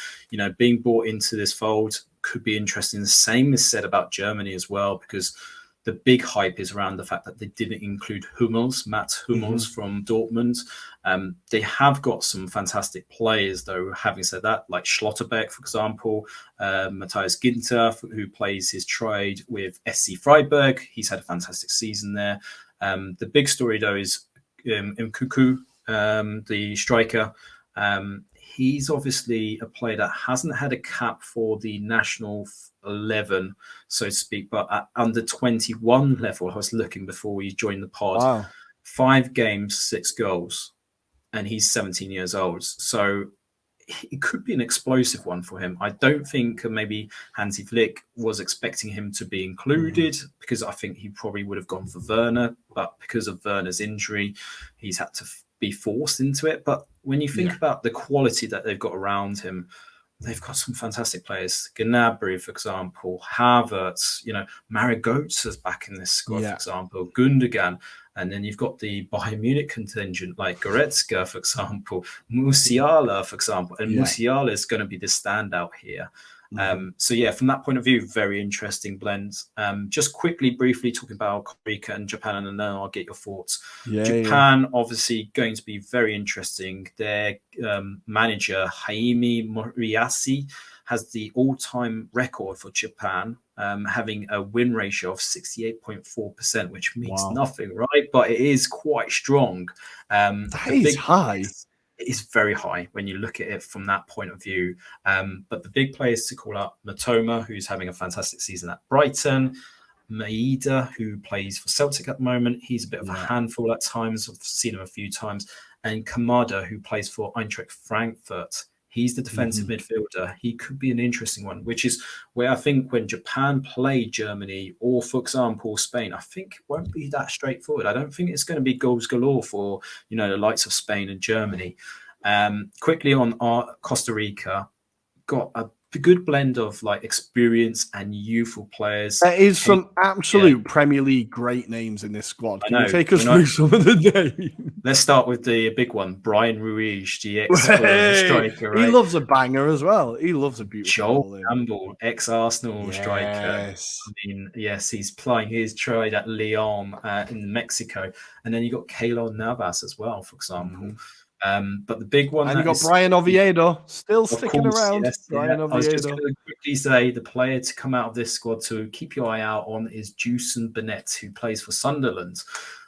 being brought into this fold could be interesting. The same is said about Germany as well, because the big hype is around the fact that they didn't include Mats Hummels from Dortmund. They have got some fantastic players, though, having said that, like Schlotterbeck, for example, Matthias Ginter, who plays his trade with SC Freiburg. He's had a fantastic season there. The big story, though, is Nkunku, the striker. He's obviously a player that hasn't had a cap for the national 11, so to speak, but at under 21 level, I was looking before we joined the pod. Wow. 5 games, 6 goals, and he's 17 years old. So it could be an explosive one for him. I don't think maybe Hansi Flick was expecting him to be included, because I think he probably would have gone for Werner, but because of Werner's injury, he's had to be forced into it. But when you think about the quality that they've got around him, they've got some fantastic players. Gnabry, for example, Havertz, Mario Götze is back in this squad, for example, Gundogan. And then you've got the Bayern Munich contingent like Goretzka, for example, Musiala, for example. And Musiala is going to be the standout here. So from that point of view, very interesting blends. Just quickly, briefly talking about Costa Rica and Japan, and then I'll get your thoughts. Japan, obviously going to be very interesting. Their manager, Jaime Moriyasu, has the all-time record for Japan, having a win ratio of 68.4%, which means nothing, right? But it is quite strong. That is high. It is very high when you look at it from that point of view. But the big players to call out, Matoma, who's having a fantastic season at Brighton, Maeda, who plays for Celtic at the moment. He's a bit of a handful at times. I've seen him a few times. And Kamada, who plays for Eintracht Frankfurt. He's the defensive midfielder. He could be an interesting one, which is where I think when Japan play Germany or, for example, Spain, I think it won't be that straightforward. I don't think it's going to be goals galore for, the likes of Spain and Germany. Quickly on our Costa Rica, got a good blend of experience and youthful players. There is some absolute Premier League great names in this squad. Can you take us through some of the names? Let's start with the big one, Brian Ruiz, the ex-striker. Right? He loves a banger as well. He loves a beautiful Joel Campbell, ex-Arsenal striker. I mean, yes, he's playing his trade at Leon in Mexico. And then you got Keylor Navas as well, for example. But the big one, and you got Brian Oviedo still sticking around. I was just going to quickly say the player to come out of this squad to keep your eye out on is Juson Bennett, who plays for Sunderland.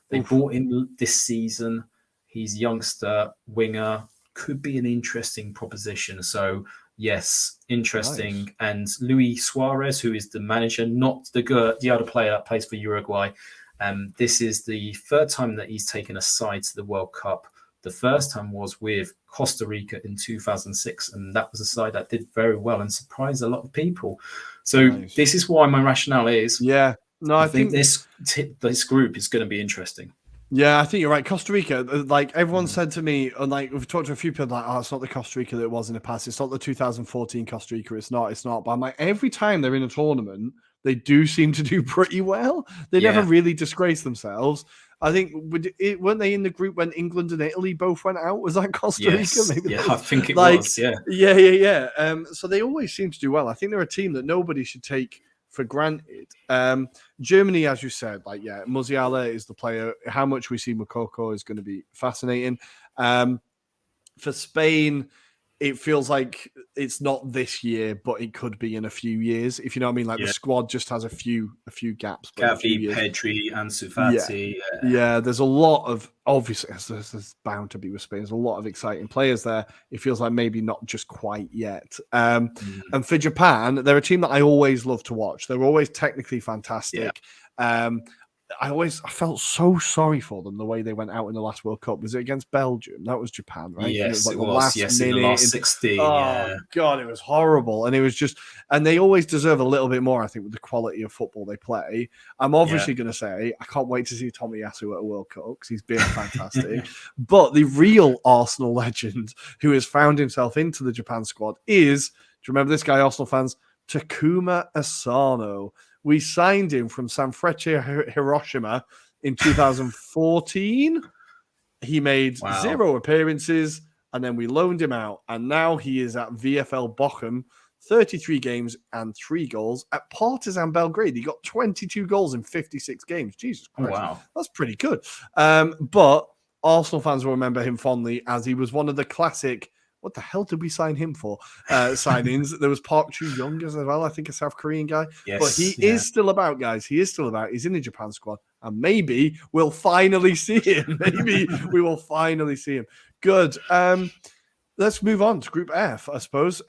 They brought him this season. He's youngster winger, could be an interesting proposition. So yes, interesting. Nice. And Luis Suarez, who is the manager, not the other player that plays for Uruguay. This is the 3rd time that he's taken a side to the World Cup. The first time was with Costa Rica in 2006, and that was a side that did very well and surprised a lot of people. So This is why my rationale is. I think this group is going to be interesting. Yeah, I think you're right. Costa Rica, everyone said to me, and we've talked to a few people, it's not the Costa Rica that it was in the past. It's not the 2014 Costa Rica. It's not. But I'm every time they're in a tournament, they do seem to do pretty well. They never really disgrace themselves. I think, weren't they in the group when England and Italy both went out? Was that Costa Rica? Maybe I think it was, So they always seem to do well. I think they're a team that nobody should take for granted. Germany, as you said, Musiala is the player. How much we see Moukoko is going to be fascinating. For Spain, it feels like it's not this year, but it could be in a few years. If you know what I mean, the squad just has a few gaps. Gavi, Pedri, Ansu Fati. There's a lot of, obviously, there's bound to be with Spain. There's a lot of exciting players there. It feels like maybe not just quite yet. And for Japan, they're a team that I always love to watch. They're always technically fantastic. I felt so sorry for them the way they went out in the last World Cup. Was it against Belgium? That was Japan, right? Yes, it was. In the last 16. Oh, God, it was horrible. And it was just, and they always deserve a little bit more, I think, with the quality of football they play. I'm obviously going to say, I can't wait to see Tomiyasu at a World Cup because he's been fantastic. But the real Arsenal legend who has found himself into the Japan squad is, do you remember this guy, Arsenal fans? Takuma Asano. We signed him from Sanfrecce Hiroshima In 2014, he made 0 appearances, and then we loaned him out, and now he is at VfL Bochum, 33 games and 3 goals. At Partizan Belgrade, he got 22 goals in 56 games. Jesus Christ. Wow. That's pretty good. But Arsenal fans will remember him fondly as he was one of the classic, what the hell did we sign him for? Signings. There was Park Chu-young as well, I think a South Korean guy. Yes, but he is still about, guys. He is still about. He's in the Japan squad. And maybe we'll finally see him. Maybe we will finally see him. Good. Let's move on to Group F, I suppose.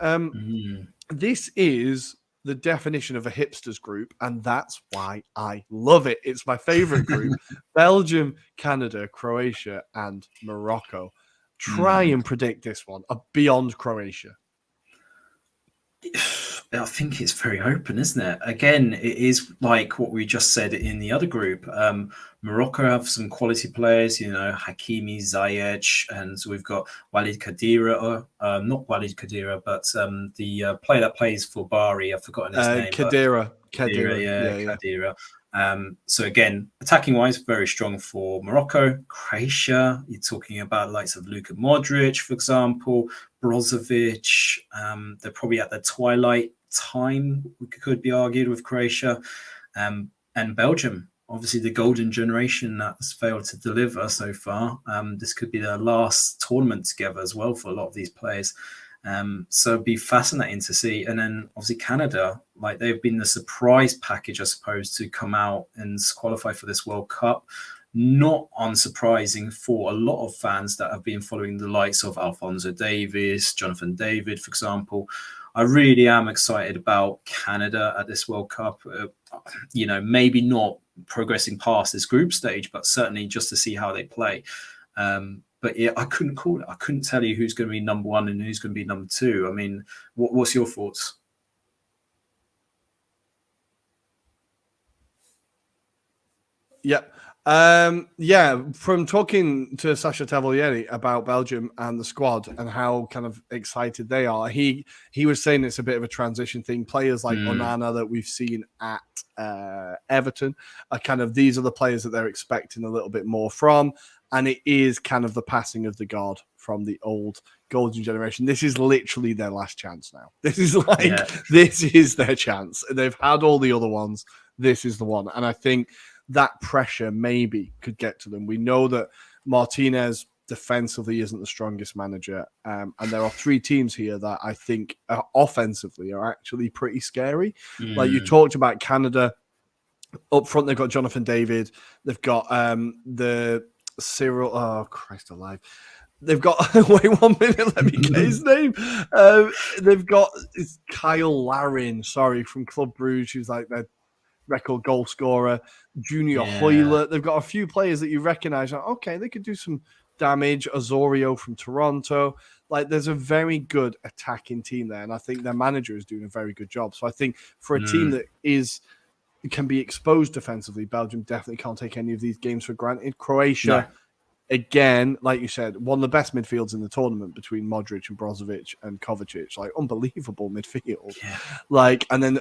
This is the definition of a hipsters group, and that's why I love it. It's my favorite group. Belgium, Canada, Croatia, and Morocco. Try and predict this one beyond Croatia. I think it's very open, isn't it? Again, it is like what we just said in the other group. Morocco have some quality players, Hakimi, Ziyech, and so we've got Walid Khedira, not Walid Khedira, but the player that plays for Bari. I've forgotten his name. Khedira. Khedira. So again, attacking wise, very strong for Morocco. Croatia, you're talking about likes of Luka Modric, for example, Brozovic. They're probably at the twilight time, could be argued, with Croatia. And Belgium, obviously the golden generation that's failed to deliver so far. This could be their last tournament together as well for a lot of these players. So it'd be fascinating to see. And then obviously Canada, like they've been the surprise package, I suppose, to come out and qualify for this World Cup. Not unsurprising for a lot of fans that have been following the likes of Alphonso Davies, Jonathan David, for example. I really am excited about Canada at this World Cup. Maybe not progressing past this group stage, but certainly just to see how they play. But yeah, I couldn't call it. I couldn't tell you who's going to be number 1 and who's going to be number 2. I mean, what's your thoughts? Yeah. From talking to Sacha Tavolieri about Belgium and the squad and how kind of excited they are, he was saying it's a bit of a transition thing. Players like Onana that we've seen at Everton are kind of, these are the players that they're expecting a little bit more from. And it is kind of the passing of the guard from the old golden generation. This is literally their last chance now. This is this is their chance. They've had all the other ones. This is the one. And I think that pressure maybe could get to them. We know that Martinez defensively isn't the strongest manager. And there are 3 teams here that I think offensively are actually pretty scary. Like you talked about Canada. Up front, they've got Jonathan David. They've got the Cyril. Oh, Christ alive. They've got, wait 1 minute, let me get his name. They've got Kyle Larin, from Club Brugge, who's like their record goal scorer. Junior Hoylett. They've got a few players that you recognize. Like, okay, they could do some damage. Osorio from Toronto. Like, there's a very good attacking team there, and I think their manager is doing a very good job. So I think for a team that can be exposed defensively, Belgium definitely can't take any of these games for granted. Croatia, again, like you said, one of the best midfields in the tournament between Modric and Brozovic and Kovacic. Like, unbelievable midfield. Like, and then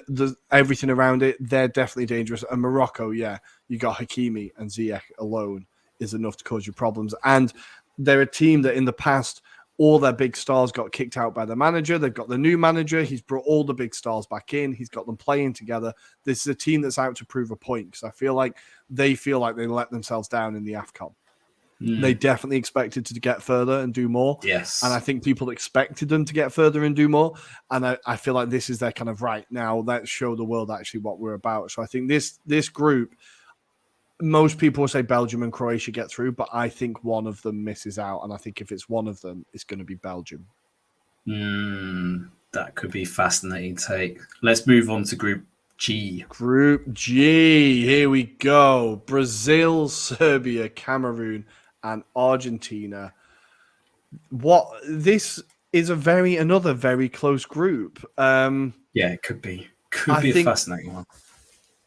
everything around it, they're definitely dangerous. And Morocco, you got Hakimi and Ziyech alone is enough to cause you problems. And they're a team that in the past, all their big stars got kicked out by the manager. They've got the new manager. He's brought all the big stars back in. He's got them playing together. This is a team that's out to prove a point, because I feel like they let themselves down in the AFCON. They definitely expected to get further and do more. Yes. And I think people expected them to get further and do more. And I feel like this is their kind of right now. Let's show the world actually what we're about. So I think this group, most people will say Belgium and Croatia get through, but I think one of them misses out. And I think if it's one of them, it's going to be Belgium. That could be fascinating take. Let's move on to Group G. Group G. Here we go. Brazil, Serbia, Cameroon, and Argentina. This is another very close group. It could be. Could be a fascinating one.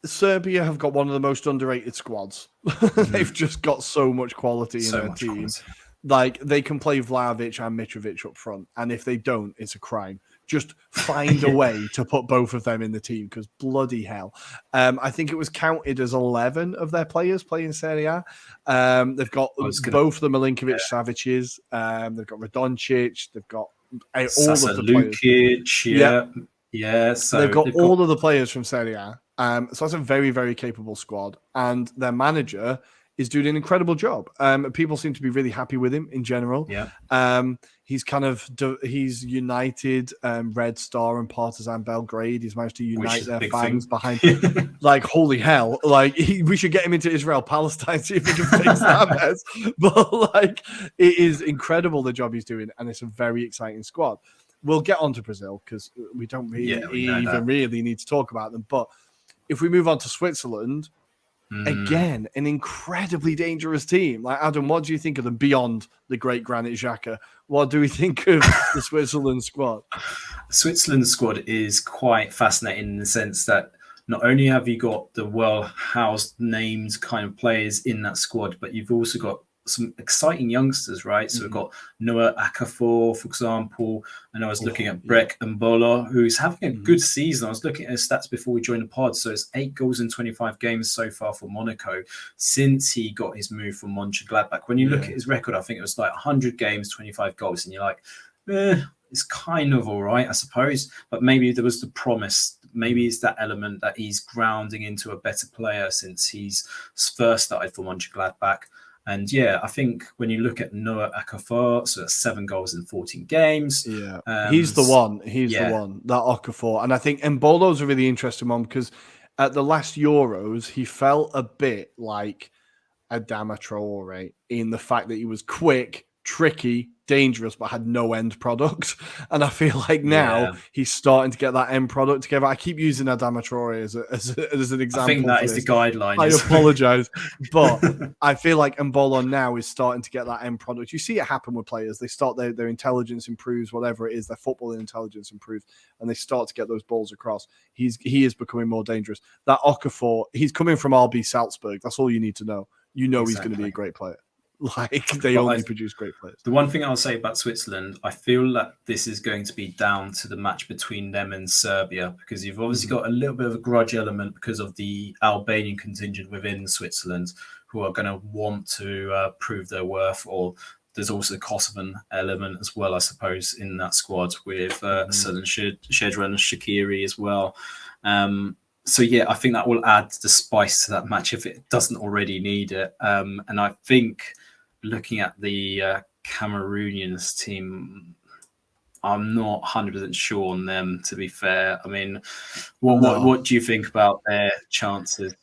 Serbia have got one of the most underrated squads. They've just got so much quality in their team. Quality. Like, they can play Vlahovic and Mitrovic up front, and if they don't, it's a crime. just find a way to put both of them in the team, because bloody hell. I think it was counted as 11 of their players playing Serie A. They've got both the Milinkovic-Savic's. They've got Radonjic. They've got all of the players. So they've got all of the players from Serie A. So that's a very, very capable squad. And their manager is doing an incredible job. People seem to be really happy with him in general. He's united Red Star and Partizan Belgrade. He's managed to unite their fans behind. Like, holy hell! Like, we should get him into Israel, Palestine, see if we can fix that mess. But like, it is incredible the job he's doing, and it's a very exciting squad. We'll get on to Brazil because we don't really need to talk about them. But if we move on to Switzerland. Again, an incredibly dangerous team. Like, Adam, what do you think of them beyond the great Granit Xhaka? What do we think of the Switzerland squad? Switzerland squad is quite fascinating in the sense that not only have you got the well-housed named kind of players in that squad, but you've also got some exciting youngsters, right? So we've got Noah Okafor, for example, and I was looking at Brek Mbolo, who's having a good season. I was looking at his stats before we joined the pod. So it's 8 goals in 25 games so far for Monaco since he got his move from Mönchengladbach. When you look at his record, I think it was like 100 games, 25 goals, and you're like, it's kind of all right, I suppose. But maybe there was the promise. Maybe it's that element that he's grounding into a better player since he's first started for Mönchengladbach. And I think when you look at Noah Okafor, so that's 7 goals in 14 games. He's the one. The one, that Okafor. And I think Mbolo's a really interesting one because at the last Euros, he felt a bit like Adama Traore in the fact that he was quick, tricky, dangerous, but had no end product. And I feel like now he's starting to get that end product together. I keep using Adama Traore as an example. I think that is the guideline. I apologize, but I feel like Mbolo now is starting to get that end product. You see it happen with players. They start their intelligence improves, whatever it is, their footballing intelligence improves, and they start to get those balls across. He is becoming more dangerous. That Okafor, he's coming from RB Salzburg. That's all you need to know. You know he's going to be a great player. Like, they only produce great players. The one thing I'll say about Switzerland, I feel that this is going to be down to the match between them and Serbia, because you've obviously got a little bit of a grudge element because of the Albanian contingent within Switzerland who are going to want to prove their worth, or there's also the Kosovan element as well, I suppose, in that squad with certain Shedran Shaqiri as well. So, I think that will add the spice to that match if it doesn't already need it. And I think looking at the Cameroonians team, I'm not 100% sure on them, to be fair. I mean, what do you think about their chances?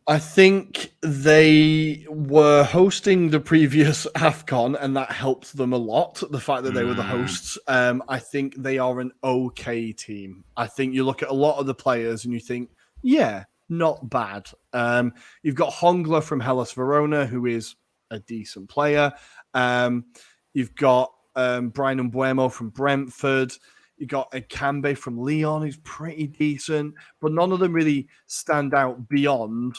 I think they were hosting the previous AFCON, and that helped them a lot, the fact that they were the hosts. I think they are an okay team. I think you look at a lot of the players and you think, not bad. You've got Hongler from Hellas Verona, who is a decent player. You've got Brian Mbuemo from Brentford. You got Akambe from Lyon, who's pretty decent, but none of them really stand out beyond,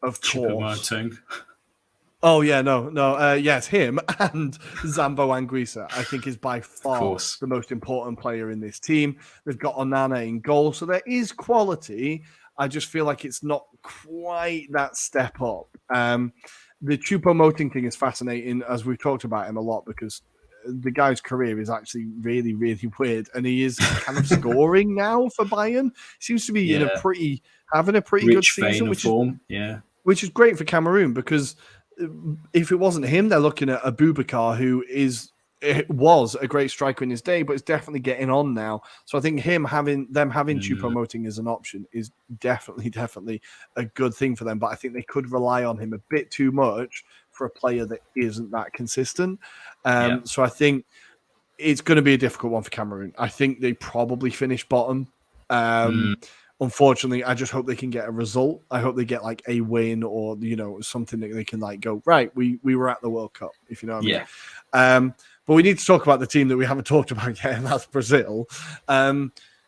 of course. Oh, yeah, no. Yes, him and Zambo Anguissa, I think, is by far the most important player in this team. They've got Onana in goal, so there is quality. I just feel like it's not quite that step up. The Choupo-Moting thing is fascinating, as we've talked about him a lot, because the guy's career is actually really, really weird, and he is kind of scoring now for Bayern. Seems to be having a pretty good season, which is great for Cameroon, because if it wasn't him, they're looking at Abubakar, who was a great striker in his day, but is definitely getting on now. So I think having Choupo-Moting as an option is definitely a good thing for them. But I think they could rely on him a bit too much for a player that isn't that consistent. So I think it's going to be a difficult one for Cameroon. I think they probably finish bottom. Unfortunately, I just hope they can get a result. I hope they get like a win, or something that they can like go, right, we were at the World Cup, if you know what I mean. But we need to talk about the team that we haven't talked about yet, and that's Brazil.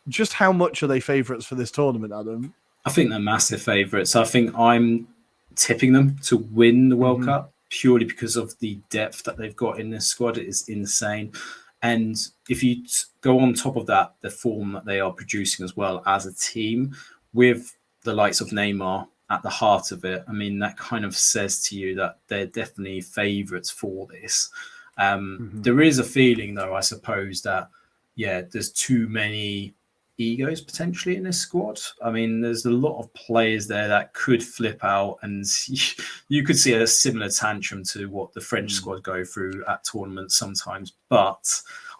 Just how much are they favourites for this tournament, Adam? I think they're massive favourites. I think I'm tipping them to win the World Cup purely because of the depth that they've got in this squad. It is insane. And if you go on top of that, the form that they are producing as well as a team, with the likes of Neymar at the heart of it, I mean, that kind of says to you that they're definitely favourites for this. There is a feeling, though, I suppose, that, yeah, there's too many egos potentially in this squad. I mean, there's a lot of players there that could flip out, and you could see a similar tantrum to what the French squad go through at tournaments sometimes. But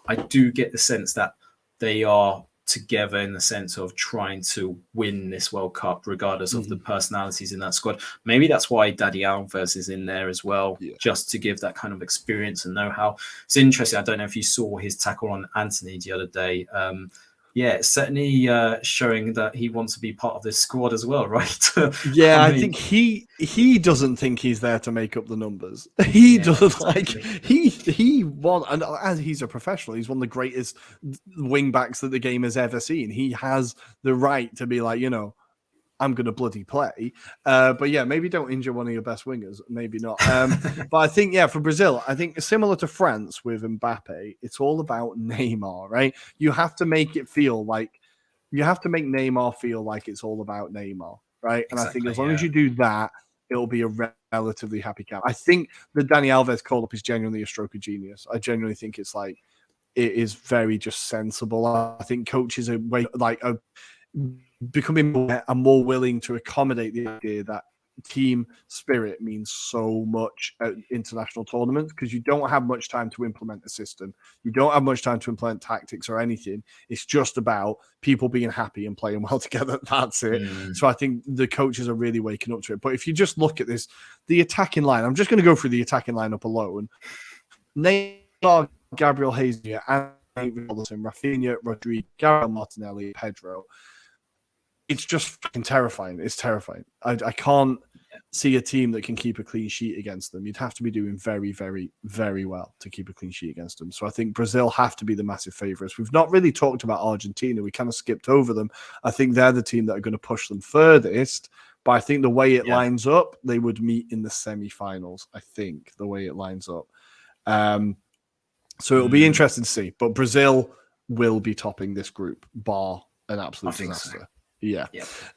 I do get the sense that they are together in the sense of trying to win this World Cup, regardless of the personalities in that squad. Maybe that's why Dani Alves is in there as well, just to give that kind of experience and know-how. It's interesting. I don't know if you saw his tackle on Anthony the other day. Yeah, it's certainly showing that he wants to be part of this squad as well, right? Yeah, I think he doesn't think he's there to make up the numbers. He doesn't exactly. he won, and as he's a professional, he's one of the greatest wing backs that the game has ever seen. He has the right to be like, I'm going to bloody play. But yeah, maybe don't injure one of your best wingers. Nemaybe not. But I think, for Brazil, I think similar to France with Mbappe, it's all about Neymar, right? You have to make it feel like, Neymar feel like it's all about Neymar, right? And I think as long as you do that, it'll be a relatively happy camp. I think the Dani Alves call-up is genuinely a stroke of genius. I genuinely think it is very just sensible. I think coaches are becoming more willing to accommodate the idea that team spirit means so much at international tournaments, because you don't have much time to implement a system. You don't have much time to implement tactics or anything. It's just about people being happy and playing well together. That's it. So I think the coaches are really waking up to it. But if you just look at this, the attacking line, I'm just going to go through the attacking lineup alone. Neymar, Gabriel Jesus, Richarlison, Rafinha, Rodrigo, Gabriel Martinelli, Pedro. It's just fucking terrifying. It's terrifying. I can't see a team that can keep a clean sheet against them. You'd have to be doing very, very, very well to keep a clean sheet against them. So I think Brazil have to be the massive favourites. We've not really talked about Argentina. We kind of skipped over them. I think they're the team that are going to push them furthest. But I think the way it lines up, they would meet in the semi-finals. I think the way it lines up. So it'll be interesting to see. But Brazil will be topping this group, bar an absolute disaster. So. Yeah.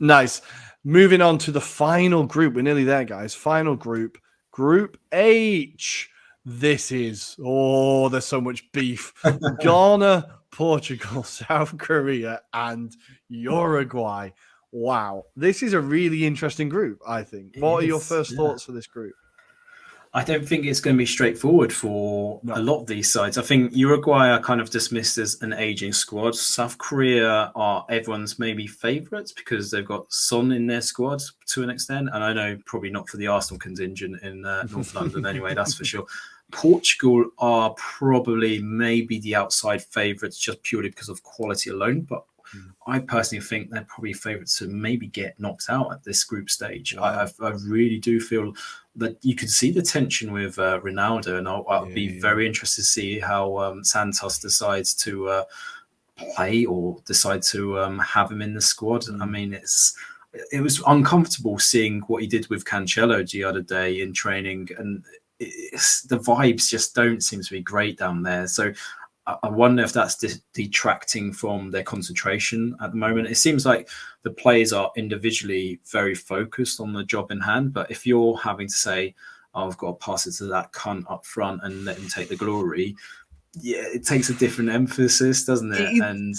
Nice. Moving on to the final group. We're nearly there, guys. Final group. Group H. This is, there's so much beef. Ghana, Portugal, South Korea, and Uruguay. Wow. This is a really interesting group, I think. What are your first thoughts for this group? I don't think it's going to be straightforward for a lot of these sides. I think Uruguay are kind of dismissed as an aging squad. South Korea are everyone's maybe favourites because they've got Son in their squad to an extent. And I know probably not for the Arsenal contingent in North London anyway, that's for sure. Portugal are probably maybe the outside favourites just purely because of quality alone. But I personally think they're probably favourites to maybe get knocked out at this group stage. I really do feel that you could see the tension with Ronaldo, and I'll be very interested to see how Santos decides to play or decide to have him in the squad. I mean, it was uncomfortable seeing what he did with Cancelo the other day in training, and the vibes just don't seem to be great down there. So I wonder if that's detracting from their concentration at the moment. It seems like the players are individually very focused on the job in hand, but if you're having to say, I've got to pass it to that cunt up front and let him take the glory, it takes a different emphasis, doesn't it? And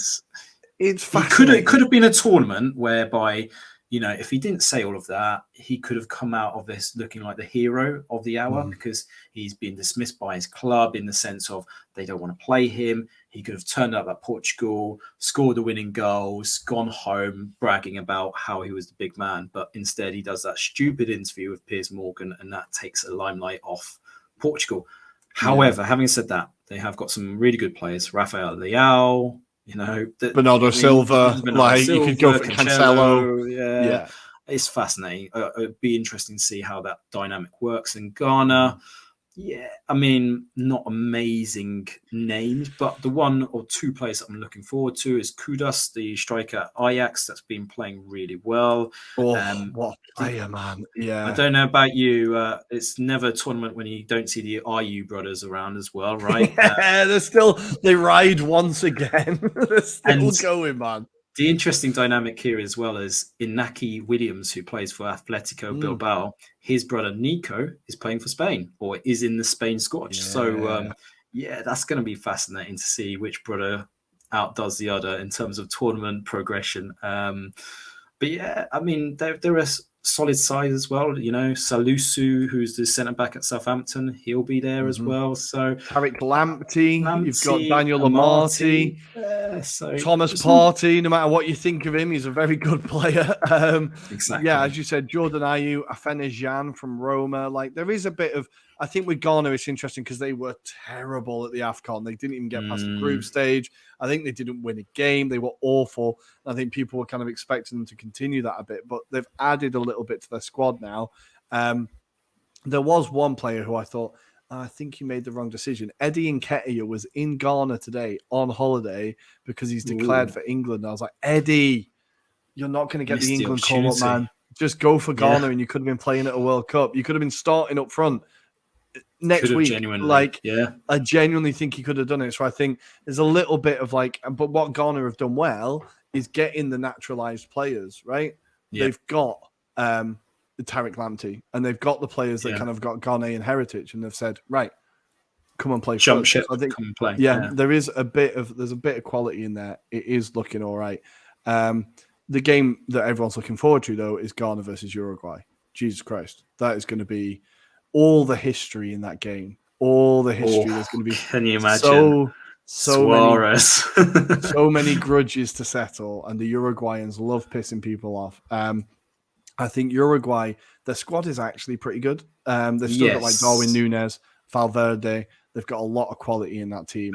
it's fascinating. It could have been a tournament whereby, if he didn't say all of that, he could have come out of this looking like the hero of the hour because he's been dismissed by his club in the sense of they don't want to play him. He could have turned up at Portugal, scored the winning goals, gone home bragging about how he was the big man. But instead, he does that stupid interview with Piers Morgan, and that takes a limelight off Portugal. However, having said that, they have got some really good players. Rafael Leao, Bernardo Silva, you could go for Cancelo. Yeah. It's fascinating. It'd be interesting to see how that dynamic works in Ghana. Yeah, I mean, not amazing names, but the one or two players that I'm looking forward to is Kudus, the striker at Ajax, that's been playing really well. Oh, Um, what a the, player, man. I Yeah. don't know about you. It's never a tournament when you don't see the RU brothers around as well, right? Yeah, they ride once again. They're still And going, man. the interesting dynamic here as well is Inaki Williams, who plays for Atletico Bilbao. His brother Nico is playing for Spain, or is in the Spain squad. So, Yeah. yeah, that's going to be fascinating to see which brother outdoes the other in terms of tournament progression. But yeah, I mean, they're a solid side as well. You know, Salusu, who's the centre back at Southampton, he'll be there as well. So Tariq Lamptey, you've got Lamptey, Daniel Amati. Amarty, So Thomas just Partey. No matter what you think of him, he's a very good player. exactly. Yeah, as you said, Jordan Ayew, Afenajan from Roma. Like there is a bit of, I think with Ghana it's interesting because they were terrible at the AFCON. They didn't even get past the group stage. I think they didn't win a game. They were awful. I think people were kind of expecting them to continue that a bit, but they've added a little bit to their squad now. There was one player who I thought, I think he made the wrong decision. Eddie Nketiah was in Ghana today on holiday because he's declared for England. I was like, Eddie, you're not going to get Missed the the England call up, opportunity. man. Just go for Ghana, Yeah. and you could have been playing at a World Cup. You could have been starting up front next Could have week. genuinely, Like, yeah. I genuinely think he could have done it. So I think there's a little bit of like, but what Ghana have done well is getting the naturalized players, right? Yeah. They've got the Tariq Lamptey, and they've got the players that kind of got Ghanaian heritage, and they've said, right, come and play Jump for us. ship, So I think, come and play. yeah, there's a bit of quality in there. It is looking all right. The game that everyone's looking forward to, though, is Ghana versus Uruguay. Jesus Christ, that is going to be all the history in that game. All the history. There's going to be can you imagine? Suarez. so many grudges to settle, and the Uruguayans love pissing people off. I think Uruguay, their squad is actually pretty good. They've still got like Darwin Núñez, Valverde. They've got a lot of quality in that team.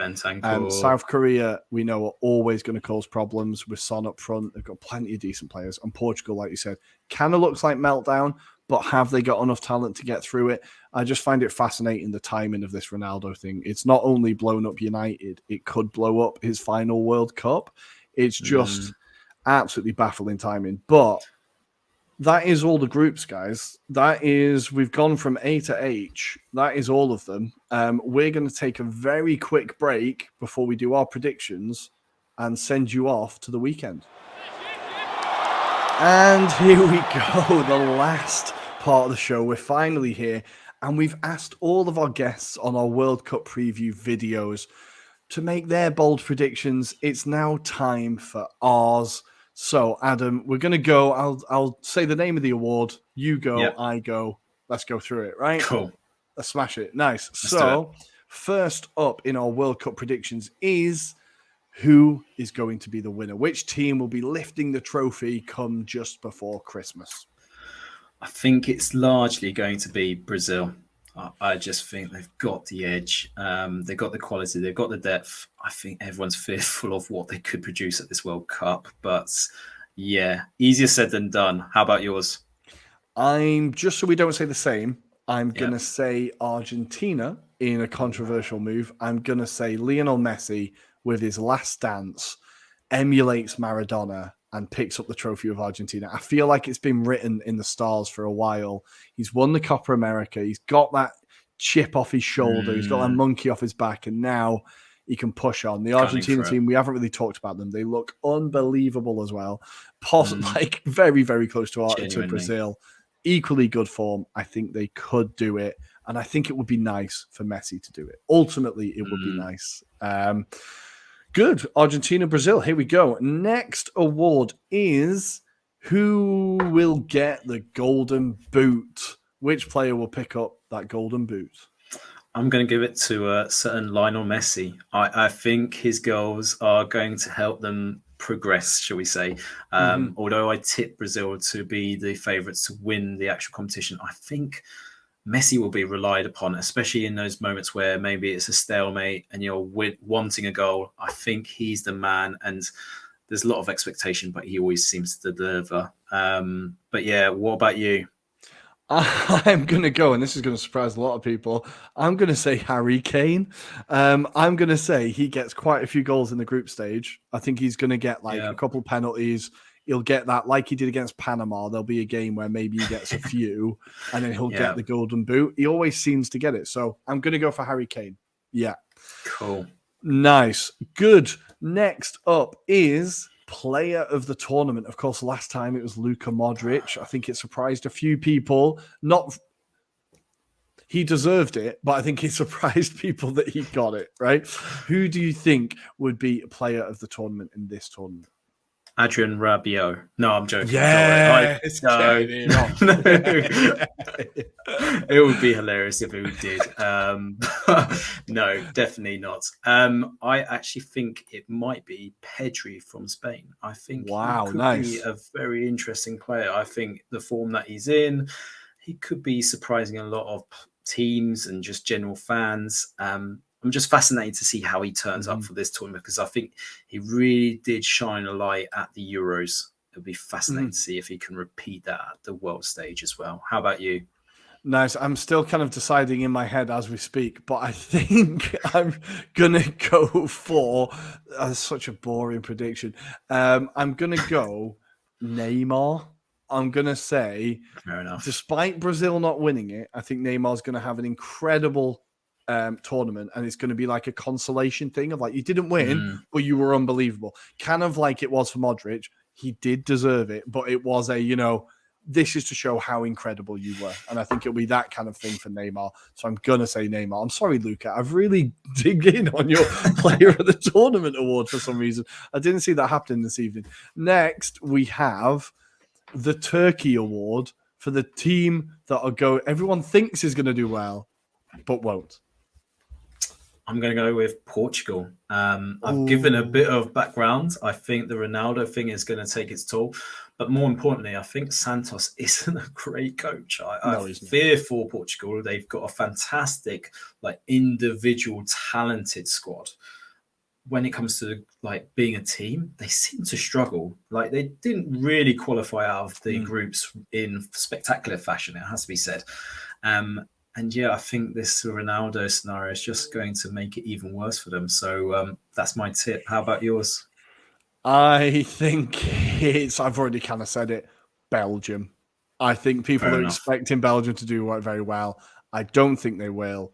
South Korea, we know, are always going to cause problems with Son up front. They've got plenty of decent players. And Portugal, like you said, kind of looks like meltdown, but have they got enough talent to get through it? I just find it fascinating, the timing of this Ronaldo thing. It's not only blown up United, it could blow up his final World Cup. It's just absolutely baffling timing. But that is all the groups, guys. We've gone from A to H. That is all of them. We're going to take a very quick break before we do our predictions and send you off to the weekend. And here we go, the last part of the show. We're finally here, and we've asked all of our guests on our World Cup preview videos to make their bold predictions. It's now time for ours. So, Adam, we're going to go. I'll say the name of the award. You go, I go. Let's go through it, right? Cool. Let's smash it. Nice. So, first up in our World Cup predictions is who is going to be the winner? Which team will be lifting the trophy come just before Christmas? I think it's largely going to be Brazil. I just think they've got the edge. They've got the quality. They've got the depth. I think everyone's fearful of what they could produce at this World Cup. But yeah, easier said than done. How about yours? I'm just so we don't say the same. I'm going to say Argentina in a controversial move. I'm going to say Lionel Messi with his last dance emulates Maradona and picks up the trophy of Argentina. I feel like it's been written in the stars for a while. He's won the Copa America. He's got that chip off his shoulder. He's got that monkey off his back. And now he can push on. The Argentina team, we haven't really talked about them. They look unbelievable as well. Like very, very close to Brazil. Equally good form. I think they could do it. And I think it would be nice for Messi to do it. Ultimately, it would be nice. Good. Argentina, Brazil. Here we go. Next award is who will get the golden boot? Which player will pick up that golden boot? I'm going to give it to a certain Lionel Messi. I think his goals are going to help them progress, shall we say. Although I tip Brazil to be the favourites to win the actual competition, I think Messi will be relied upon, especially in those moments where maybe it's a stalemate and you're wanting a goal. I think he's the man, and there's a lot of expectation, but he always seems to deliver. But yeah, what about you? I'm going to go, and this is going to surprise a lot of people. I'm going to say Harry Kane. I'm going to say he gets quite a few goals in the group stage. I think he's going to get like a couple penalties. He'll get that like he did against Panama. There'll be a game where maybe he gets a few, and then he'll get the golden boot. He always seems to get it. So I'm going to go for Harry Kane. Yeah. Cool. Nice. Good. Next up is player of the tournament. Of course, last time it was Luka Modric. I think it surprised a few people. He deserved it, but I think it surprised people that he got it, right? Who do you think would be a player of the tournament in this tournament? Adrian Rabiot. No, I'm joking. Yeah, no. It would be hilarious if it did. No, definitely not. I actually think it might be Pedri from Spain. I think he could be a very interesting player. I think the form that he's in, he could be surprising a lot of teams and just general fans. I'm just fascinated to see how he turns up for this tournament, because I think he really did shine a light at the Euros. It'll be fascinating to see if he can repeat that at the world stage as well. How about you? Nice. I'm still kind of deciding in my head as we speak, but I think I'm going to go for such a boring prediction. I'm going to go Neymar. I'm going to say, fair enough, despite Brazil not winning it, I think Neymar's going to have an incredible tournament, and it's going to be like a consolation thing of like, you didn't win, but you were unbelievable. Kind of like it was for Modric. He did deserve it, but it was this is to show how incredible you were. And I think it'll be that kind of thing for Neymar. So I'm going to say Neymar. I'm sorry, Luca. I've really digged in on your player of the tournament award for some reason. I didn't see that happening this evening. Next, we have the Turkey award for the team that everyone thinks is going to do well, but won't. I'm going to go with Portugal. I've given a bit of background. I think the Ronaldo thing is going to take its toll. But more importantly, I think Santos isn't a great coach. I fear for Portugal. They've got a fantastic, individual talented squad. When it comes to being a team, they seem to struggle. They didn't really qualify out of the groups in spectacular fashion, it has to be said. And yeah, I think this Ronaldo scenario is just going to make it even worse for them. So that's my tip. How about yours? I think I've already kind of said it, Belgium. I think people are expecting Belgium to do very well. I don't think they will.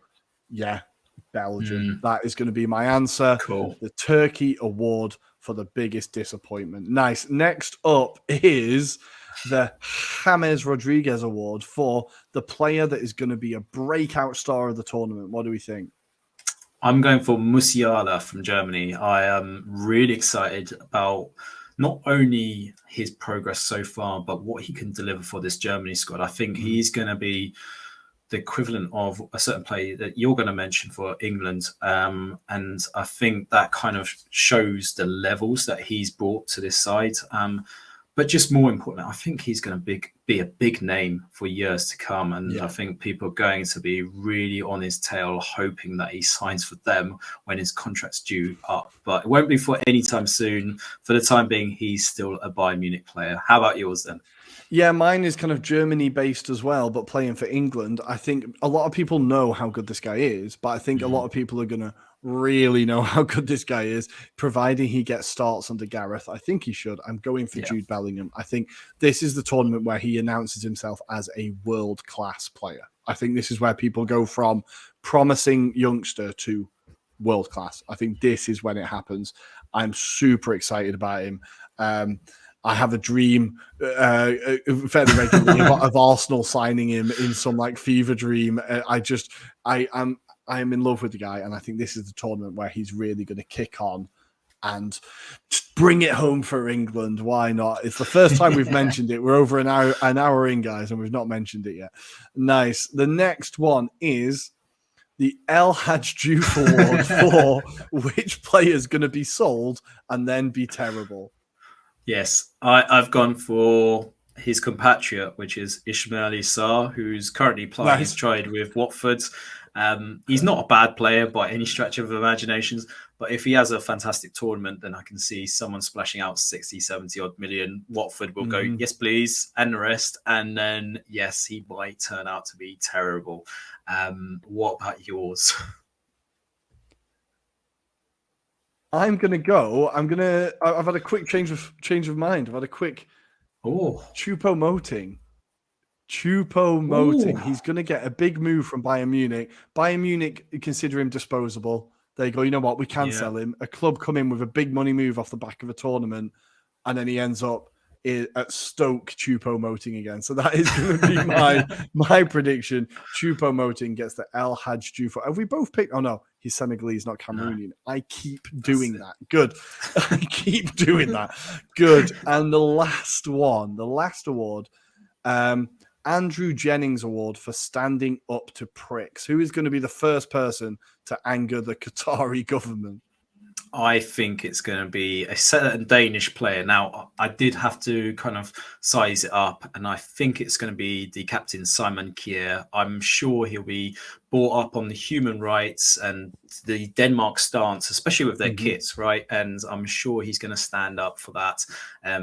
Yeah, Belgium. That is going to be my answer. Cool. The Turkey award for the biggest disappointment. Nice. Next up is the James Rodriguez award for the player that is going to be a breakout star of the tournament. What do we think? I'm going for Musiala from Germany. I am really excited about not only his progress so far, but what he can deliver for this Germany squad. I think he's going to be the equivalent of a certain player that you're going to mention for England. And I think that kind of shows the levels that he's brought to this side. But just more important, I think he's going to be a big name for years to come. And I think people are going to be really on his tail, hoping that he signs for them when his contract's due up. But it won't be for any time soon. For the time being, he's still a Bayern Munich player. How about yours then? Yeah, mine is kind of Germany-based as well, but playing for England. I think a lot of people know how good this guy is, but I think a lot of people are going to really know how good this guy is, providing he gets starts under Gareth. I think he should. I'm going for Jude Bellingham. I think this is the tournament where he announces himself as a world-class player. I think this is where people go from promising youngster to world-class. I think this is when it happens. I'm super excited about him. I have a dream fairly regularly of Arsenal signing him in some fever dream. I am in love with the guy, and I think this is the tournament where he's really going to kick on and just bring it home for England. Why not? It's the first time we've mentioned it. We're over an hour in, guys, and we've not mentioned it yet. Nice. The next one is the El Hadj Diouf Award for which player is going to be sold and then be terrible. Yes, I've gone for his compatriot, which is Ismail Sarr, who's currently playing his stride with Watford. He's not a bad player by any stretch of imaginations, But if he has a fantastic tournament, then I can see someone splashing out 60, 70 odd million. Watford will go, yes, please, and the rest. And then, yes, he might turn out to be terrible. What about yours? I'm gonna go. I've had a quick change of mind. I've had a quick Choupo-Moting. Choupo-Moting. He's gonna get a big move from Bayern Munich. Bayern Munich consider him disposable. They go, you know what, we can sell him. A club come in with a big money move off the back of a tournament, and then he ends up at Stoke Choupo-Moting again. So that is going to be my prediction. Choupo-Moting gets the El Hadj Diouf. Have we both picked? Oh no, he's Senegalese, not Cameroonian. No. I keep doing that. Good. I keep doing that. Good. And the last award, Andrew Jennings Award for standing up to pricks. Who is going to be the first person to anger the Qatari government? I think it's going to be a certain Danish player. Now, I did have to kind of size it up, and I think it's going to be the captain, Simon Kjær. I'm sure he'll be brought up on the human rights and the Denmark stance, especially with their kits, right? And I'm sure he's going to stand up for that.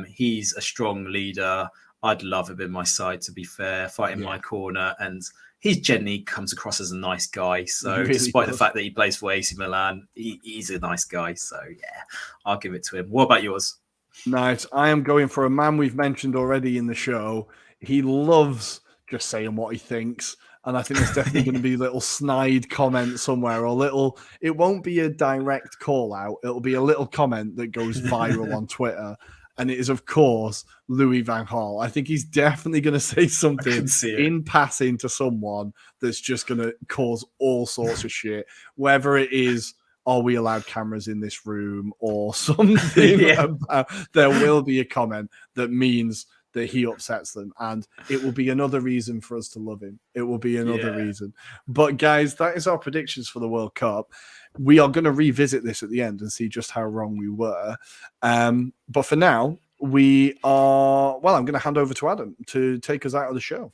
He's a strong leader. I'd love him in my side, to be fair, fighting my corner. And he generally comes across as a nice guy. So really despite the fact that he plays for AC Milan, he's a nice guy. So yeah, I'll give it to him. What about yours? Nice. I am going for a man we've mentioned already in the show. He loves just saying what he thinks. And I think there's definitely going to be a little snide comment somewhere, or little, it won't be a direct call out. It'll be a little comment that goes viral on Twitter. And it is, of course, Louis van Gaal. I think he's definitely going to say something in passing to someone that's just going to cause all sorts of shit. Whether it is, are we allowed cameras in this room, or something about, there will be a comment that means that he upsets them. And it will be another reason for us to love him. It will be another reason. But guys, that is our predictions for the World Cup. We are going to revisit this at the end and see just how wrong we were. But for now, I'm going to hand over to Adam to take us out of the show.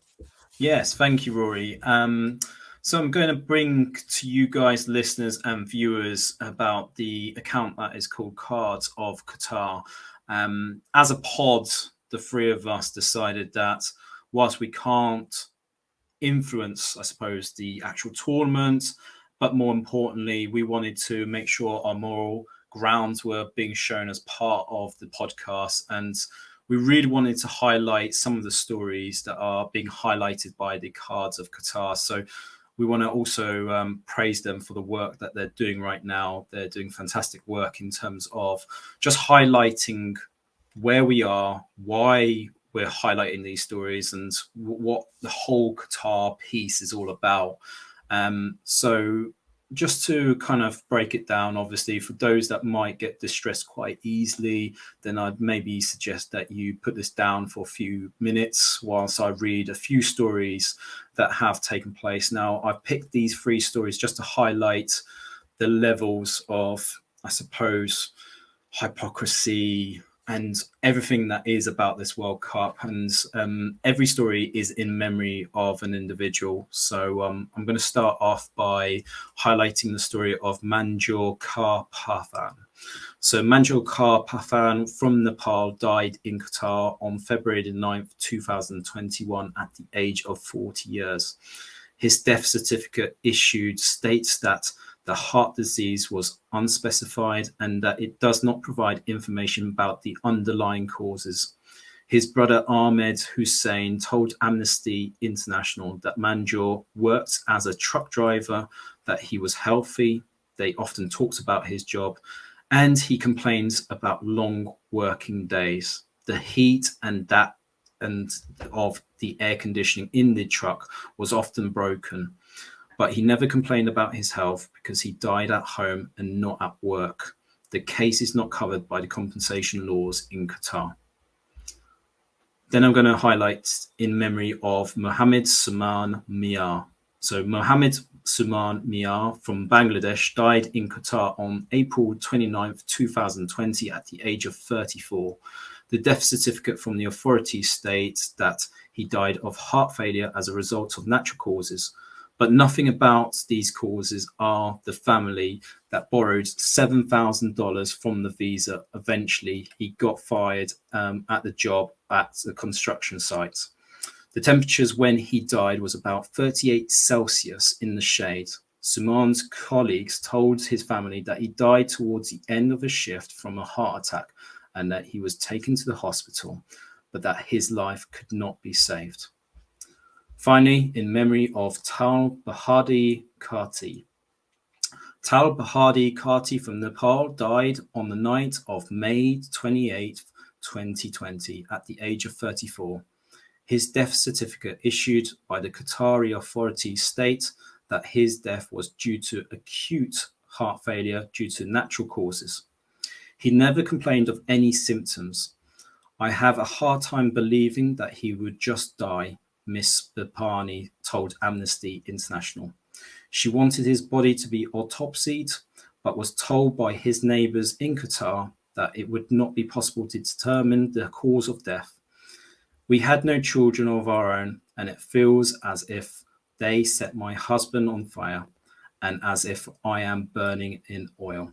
Yes, thank you, Rory. So I'm going to bring to you guys, listeners and viewers, about the account that is called Cards of Qatar. As a pod, the three of us decided that whilst we can't influence, I suppose, the actual tournament, but more importantly, we wanted to make sure our moral grounds were being shown as part of the podcast. And we really wanted to highlight some of the stories that are being highlighted by the Cards of Qatar. So we want to also praise them for the work that they're doing right now. They're doing fantastic work in terms of just highlighting where we are, why we're highlighting these stories, and what the whole Qatar piece is all about. So just to kind of break it down, obviously, for those that might get distressed quite easily, then I'd maybe suggest that you put this down for a few minutes whilst I read a few stories that have taken place. Now, I've picked these 3 stories just to highlight the levels of, I suppose, hypocrisy and everything that is about this World Cup. And every story is in memory of an individual. So I'm going to start off by highlighting the story of Manjur Karpathan. So Manjur Karpathan from Nepal died in Qatar on February the 9th, 2021 at the age of 40 years. His death certificate issued states that the heart disease was unspecified and that it does not provide information about the underlying causes. His brother Ahmed Hussein told Amnesty International that Manjur worked as a truck driver, that he was healthy. They often talked about his job, and he complains about long working days. The heat and of the air conditioning in the truck was often broken. But he never complained about his health because he died at home and not at work. The case is not covered by the compensation laws in Qatar. Then I'm going to highlight in memory of Mohammed Suman Miar. So Mohammed Suman Miar from Bangladesh died in Qatar on April 29th, 2020 at the age of 34. The death certificate from the authorities states that he died of heart failure as a result of natural causes. But nothing about these causes are the family that borrowed $7,000 from the visa. Eventually, he got fired at the job at the construction site. The temperatures when he died was about 38 Celsius in the shade. Suman's colleagues told his family that he died towards the end of a shift from a heart attack and that he was taken to the hospital, but that his life could not be saved. Finally, in memory of Tal Bahadi Kati. Tal Bahadi Kati from Nepal died on the night of May 28, 2020, at the age of 34. His death certificate issued by the Qatari authorities states that his death was due to acute heart failure due to natural causes. He never complained of any symptoms. I have a hard time believing that he would just die, Miss Bipani told Amnesty International. She wanted his body to be autopsied, but was told by his neighbors in Qatar that it would not be possible to determine the cause of death. We had no children of our own, and it feels as if they set my husband on fire and as if I am burning in oil.